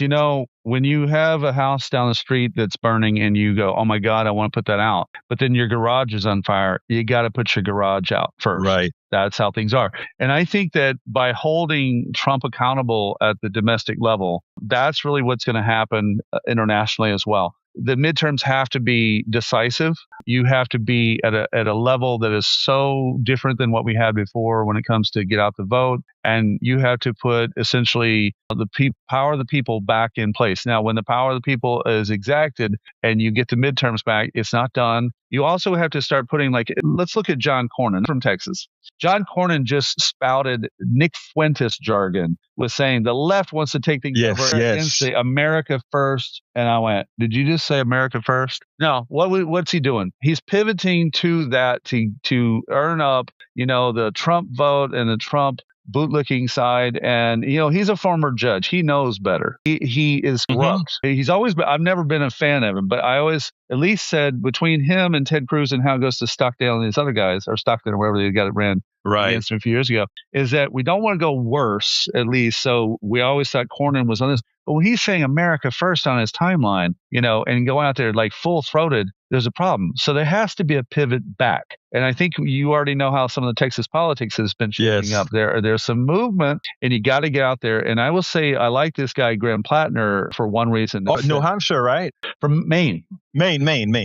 when you have a house down the street that's burning and you go, oh my God, I want to put that out, but then your garage is on fire, you got to put your garage out first. Right. That's how things are. And I think that by holding Trump accountable at the domestic level, that's really what's going to happen internationally as well. the midterms have to be decisive. You have to be at a level that is so different than what we had before when it comes to get out the vote. And you have to put essentially the power of the people back in place. Now, when the power of the people is exacted and you get the midterms back, it's not done. You also have to start putting, let's look at John Cornyn from Texas. John Cornyn just spouted Nick Fuentes jargon, was saying the left wants to take things over against the America first. And I went, did you just say America first? No. What's he doing? He's pivoting to that to earn up, the Trump vote and the Trump bootlicking side. And, he's a former judge. He knows better. He is corrupt. He's always been, I've never been a fan of him, but I always at least said between him and Ted Cruz and how it goes to Stockdale and these other guys, or Stockton or wherever they got it ran against him a few years ago, is that we don't want to go worse, at least. So we always thought Cornyn was on this. But when he's saying America first on his timeline, and going out there like full throated, there's a problem. So there has to be a pivot back. And I think you already know how some of the Texas politics has been shaping up there. There's some movement and you got to get out there. And I will say, I like this guy, Graham Plattner, for one reason. New Hampshire, right? From Maine. Maine.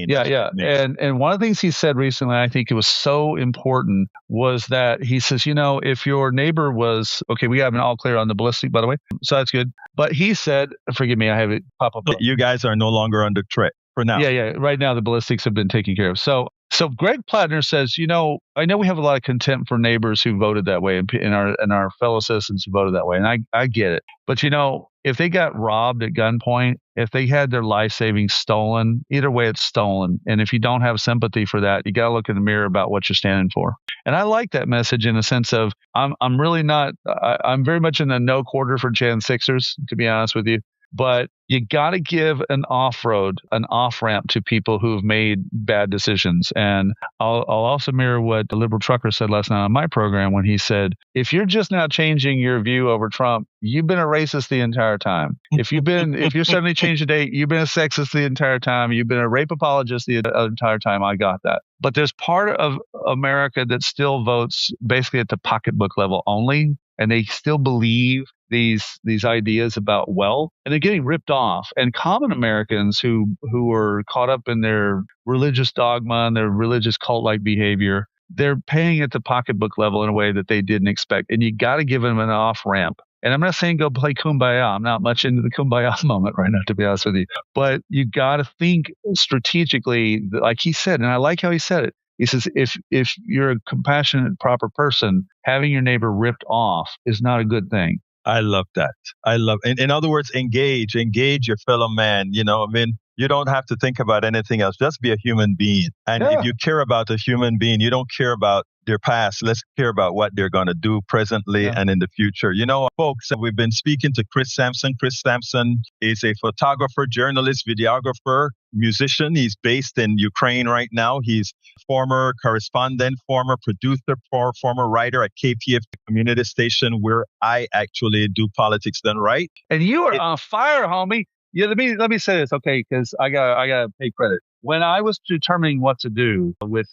Yeah. Maine. And one of the things he said recently, I think it was so important, was that he says, if your neighbor was, okay, we have an all clear on the ballistic, by the way, so that's good. But he said, forgive me, I have it pop up. You guys are no longer under threat for now. Yeah. Right now, the ballistics have been taken care of. So Greg Plattner says, I know we have a lot of contempt for neighbors who voted that way and our fellow citizens who voted that way. And I get it. But, if they got robbed at gunpoint, if they had their life savings stolen, either way, it's stolen. And if you don't have sympathy for that, you got to look in the mirror about what you're standing for. And I like that message in the sense of I'm really not, I'm very much in the no quarter for Jan Sixers, to be honest with you. But you got to give an off-ramp to people who've made bad decisions. And I'll also mirror what the liberal trucker said last night on my program when he said, if you're just now changing your view over Trump, you've been a racist the entire time. If you suddenly change the date, you've been a sexist the entire time. You've been a rape apologist the entire time. I got that. But there's part of America that still votes basically at the pocketbook level only. And they still believe these ideas about wealth, and they're getting ripped off. And common Americans who are caught up in their religious dogma and their religious cult-like behavior, they're paying at the pocketbook level in a way that they didn't expect. And you got to give them an off-ramp. And I'm not saying go play Kumbaya. I'm not much into the Kumbaya moment right now, to be honest with you. But you got to think strategically, like he said, and I like how he said it. He says, if you're a compassionate, proper person, having your neighbor ripped off is not a good thing. I love that. In other words, engage your fellow man. You don't have to think about anything else. Just be a human being. And if you care about a human being, you don't care about their past. Let's care about what they're going to do presently and in the future. Folks, we've been speaking to Chris Sampson. Chris Sampson is a photographer, journalist, videographer, musician. He's based in Ukraine right now. He's former correspondent, former producer, former writer at KPF community station, where I actually do politics done right. And you are on fire, homie. Yeah, let me say this, okay, because I gotta pay credit. When I was determining what to do with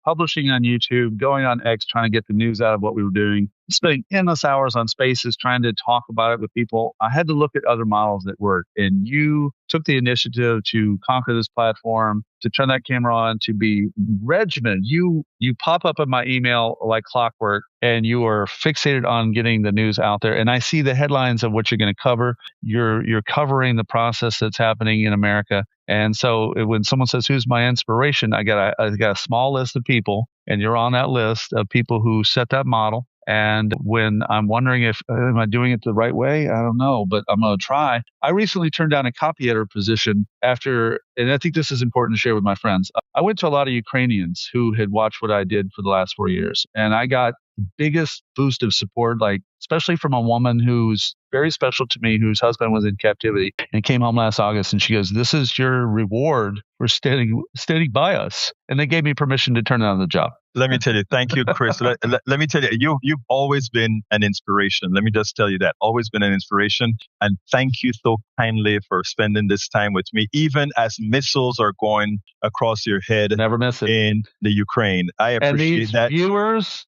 publishing on YouTube, going on X, trying to get the news out of what we were doing, spending endless hours on Spaces trying to talk about it with people, I had to look at other models that worked. And you took the initiative to conquer this platform, to turn that camera on, to be regimented. You pop up in my email like clockwork, and you are fixated on getting the news out there. And I see the headlines of what you're going to cover. You're covering the process that's happening in America. And so when someone says, who's my inspiration? I got a small list of people, and you're on that list of people who set that model. And when I'm wondering am I doing it the right way? I don't know, but I'm going to try. I recently turned down a copy editor position and I think this is important to share with my friends. I went to a lot of Ukrainians who had watched what I did for the last 4 years, and I got the biggest boost of support, especially from a woman who's very special to me, whose husband was in captivity and came home last August. And she goes, this is your reward for standing by us. And they gave me permission to turn down the job. Let me tell you, thank you, Chris. let me tell you, you've always been an inspiration. Let me just tell you that. Always been an inspiration. And thank you so kindly for spending this time with me, even as missiles are going across your head. Never miss it. In the Ukraine. I appreciate that.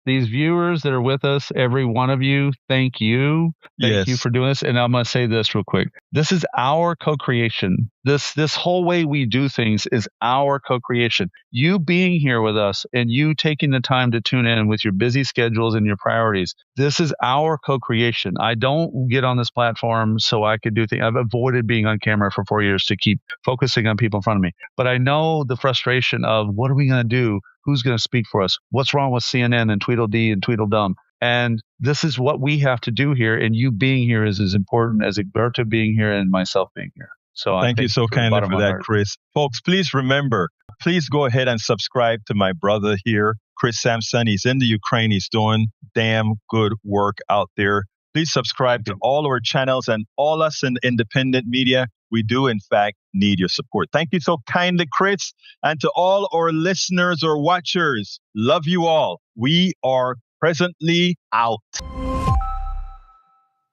These viewers that are with us, every one of you, thank you. Thank you for doing this. And I'm going to say this real quick. This is our co-creation. This whole way we do things is our co-creation. You being here with us and you taking the time to tune in with your busy schedules and your priorities, this is our co-creation. I don't get on this platform so I could do things. I've avoided being on camera for 4 years to keep focusing on people in front of me. But I know the frustration of what are we going to do? Who's going to speak for us? What's wrong with CNN and Tweedledee and Tweedledum? And this is what we have to do here. And you being here is as important as Egberto being here and myself being here. So thank you so kindly for that, Chris. Folks, please remember, please go ahead and subscribe to my brother here, Chris Sampson. He's in the Ukraine. He's doing damn good work out there. Please subscribe to all our channels and all us in independent media. We do, in fact, need your support. Thank you so kindly, Chris. And to all our listeners or watchers, love you all. We are presently out.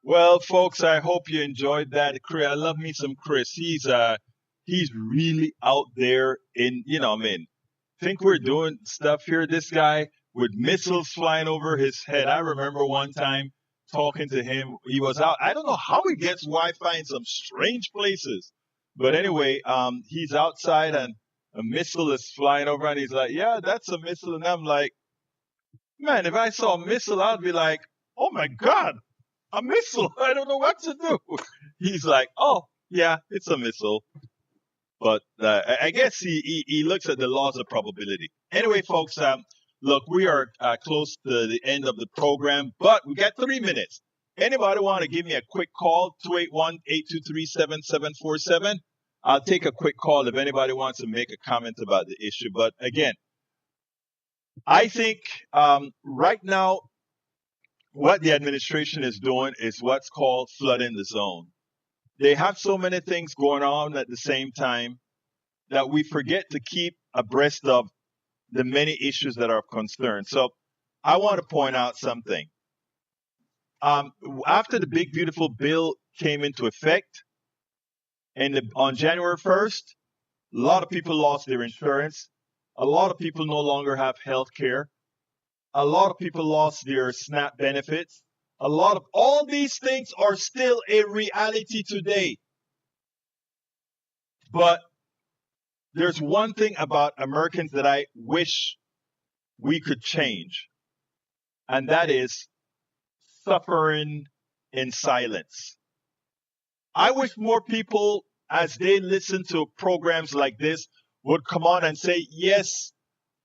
Well, folks, I hope you enjoyed that. I love me some Chris. He's really out there in, think we're doing stuff here. This guy with missiles flying over his head. I remember one time talking to him. He was out. I don't know how he gets Wi-Fi in some strange places. But anyway, he's outside and a missile is flying over and he's like, yeah, that's a missile. And I'm like, man, if I saw a missile, I'd be like, oh my God. A missile. I don't know what to do. He's like, oh, yeah, it's a missile. But I guess he looks at the laws of probability. Anyway, folks, look, we are close to the end of the program, but we got 3 minutes. Anybody want to give me a quick call? 281-823-7747. I'll take a quick call if anybody wants to make a comment about the issue. But again, I think right now, what the administration is doing is what's called flooding the zone. They have so many things going on at the same time that we forget to keep abreast of the many issues that are of concern. So I want to point out something. After the big, beautiful bill came into effect on January 1st, a lot of people lost their insurance. A lot of people no longer have health care. A lot of people lost their SNAP benefits. All these things are still a reality today. But there's one thing about Americans that I wish we could change, and that is suffering in silence. I wish more people, as they listen to programs like this, would come on and say, yes,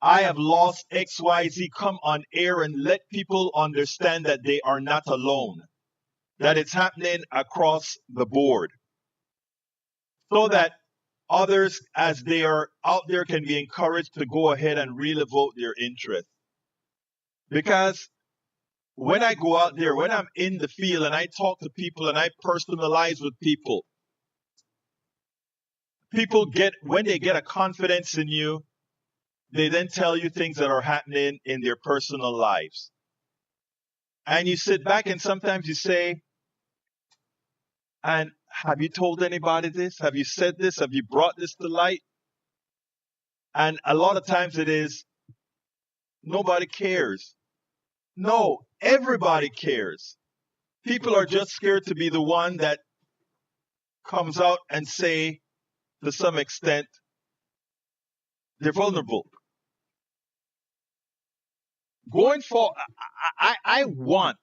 I have lost XYZ. Come on air and let people understand that they are not alone, that it's happening across the board, so that others, as they are out there, can be encouraged to go ahead and really vote their interest. Because when I go out there, when I'm in the field and I talk to people and I personalize with people, when they get a confidence in you, they then tell you things that are happening in their personal lives. And you sit back and sometimes you say, and have you told anybody this? Have you said this? Have you brought this to light? And a lot of times it is, nobody cares. No, everybody cares. People are just scared to be the one that comes out and say, to some extent, they're vulnerable. Going forward, I want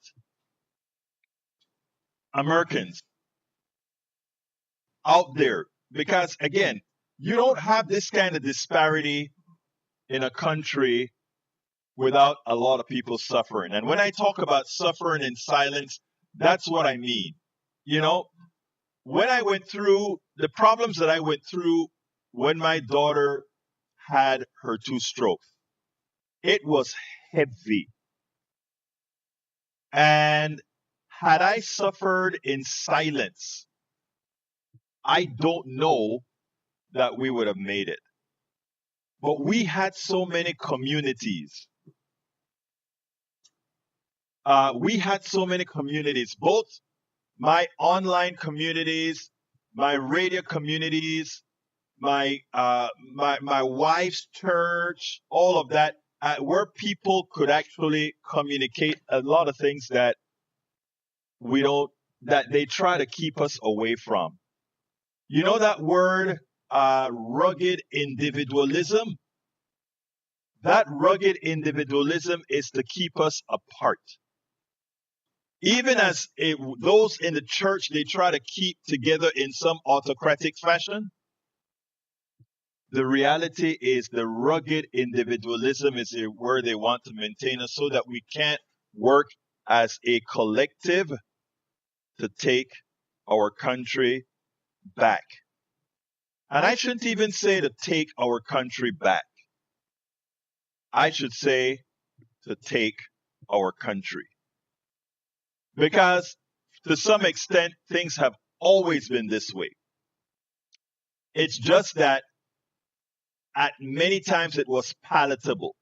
Americans out there, because again, you don't have this kind of disparity in a country without a lot of people suffering. And when I talk about suffering in silence, that's what I mean. When I went through the problems that I went through when my daughter had her 2 strokes, it was heavy. And had I suffered in silence, I don't know that we would have made it. But we had so many communities. Both my online communities, my radio communities, my wife's church, all of that, where people could actually communicate a lot of things that that they try to keep us away from. You know that word, rugged individualism? That rugged individualism is to keep us apart. Even as those in the church, they try to keep together in some autocratic fashion. The reality is the rugged individualism is where they want to maintain us so that we can't work as a collective to take our country back. And I shouldn't even say to take our country back. I should say to take our country. Because to some extent, things have always been this way. It's just that at many times it was palatable.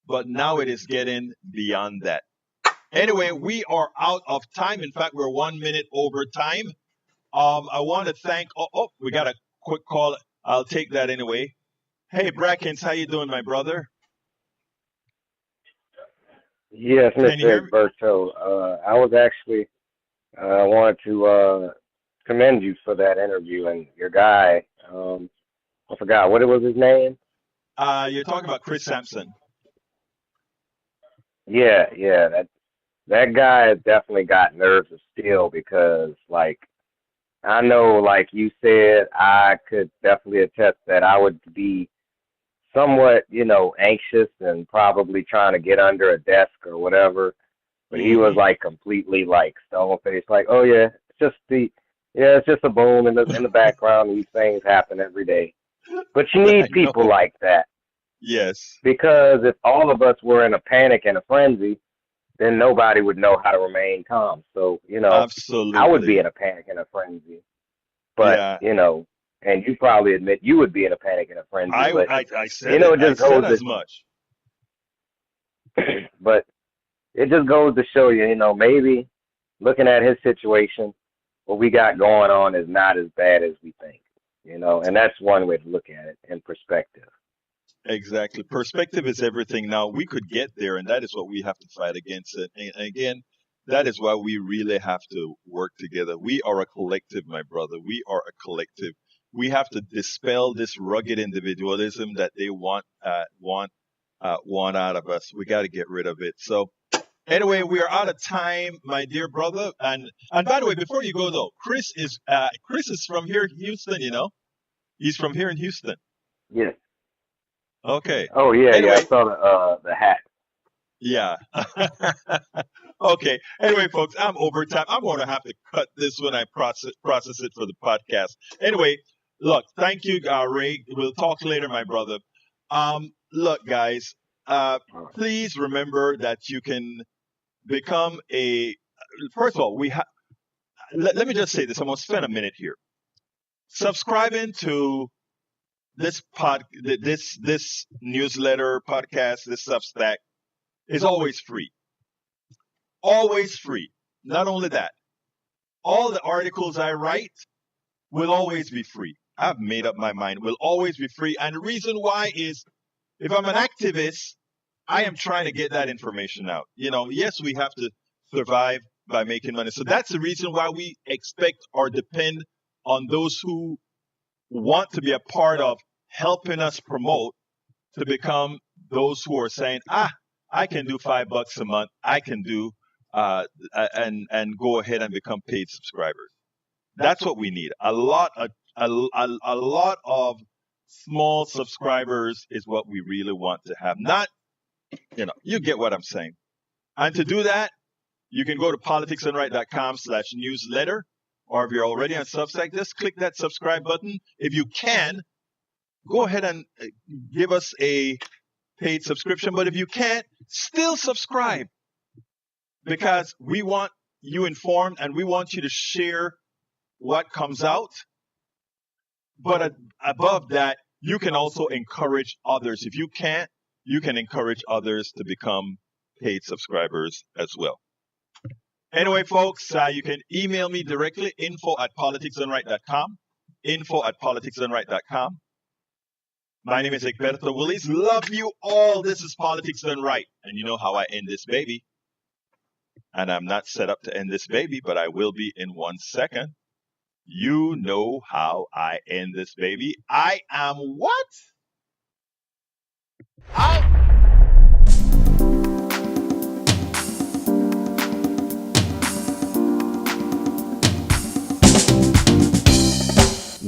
But now it is getting beyond that. Anyway, we are out of time. In fact, we're 1 minute over time. I want to thank, we got a quick call. I'll take that anyway. Hey, Brackens, how you doing, my brother? Yes, Mr. Egberto. I was actually wanted to commend you for that interview, and your guy, I forgot, what was his name? You're talking about Chris Sampson. Yeah, that guy has definitely got nerves of steel because, like, I know, like you said, I could definitely attest that I would be somewhat, anxious and probably trying to get under a desk or whatever. But he was like completely like stone faced, like, oh yeah, it's just a boom in the background. These things happen every day. But you need people like that. Yes. Because if all of us were in a panic and a frenzy, then nobody would know how to remain calm. So, absolutely, I would be in a panic and a frenzy. But, and you probably admit you would be in a panic and a frenzy. I said as much. But it just goes to show you, maybe looking at his situation, what we got going on is not as bad as we think, and that's one way to look at it in perspective. Exactly. Perspective is everything. Now, we could get there, and that is what we have to fight against it. And again, that is why we really have to work together. We are a collective, my brother. We are a collective. We have to dispel this rugged individualism that they want out of us. We got to get rid of it. So, anyway, we are out of time, my dear brother. And by the way, before you go though, Chris is from here in Houston. He's from here in Houston. Yes. Okay. Oh yeah, anyway, I saw the hat. Yeah. Okay. Anyway, folks, I'm over time. I'm going to have to cut this when I process it for the podcast. Anyway, look, thank you, Ray. We'll talk later, my brother. Look, guys, please remember that you can become first of all, let me just say this. I'm going to spend a minute here. Subscribing to this newsletter, podcast, this Substack is always free. Always free. Not only that, all the articles I write will always be free. I've made up my mind. Will always be free. And the reason why is if I'm an activist, I am trying to get that information out. Yes, we have to survive by making money. So that's the reason why we expect or depend on those who want to be a part of helping us promote to become those who are saying, I can do $5 a month. I can do, and go ahead and become paid subscribers. That's what we need. A lot of small subscribers is what we really want to have. Not, you get what I'm saying. And to do that, you can go to politicsandright.com/newsletter, or if you're already on Substack, just click that subscribe button. If you can, go ahead and give us a paid subscription. But if you can't, still subscribe, because we want you informed and we want you to share what comes out. But above that, you can also encourage others. If you can't, you can encourage others to become paid subscribers as well. Anyway, folks, you can email me directly, info@politicsdoneright.com, info@politicsdoneright.com. My name is Egberto Willis. Love you all. This is Politics Done Right. And you know how I end this baby. And I'm not set up to end this baby, but I will be in 1 second. You know how I end this, baby. I am what? Out.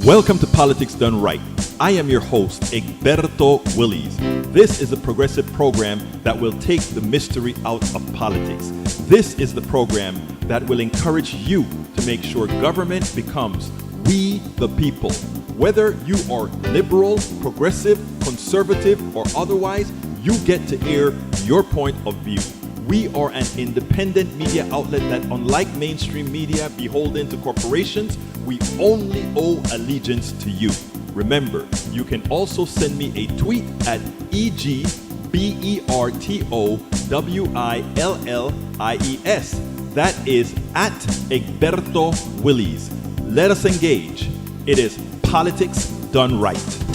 Welcome to Politics Done Right. I am your host, Egberto Willies. This is a progressive program that will take the mystery out of politics. This is the program that will encourage you to make sure government becomes we the people. Whether you are liberal, progressive, conservative, or otherwise, you get to air your point of view. We are an independent media outlet that, unlike mainstream media beholden to corporations, we only owe allegiance to you. Remember, you can also send me a tweet at EGBERTOWILLIES. That is at Egberto Willies. Let us engage. It is Politics Done Right.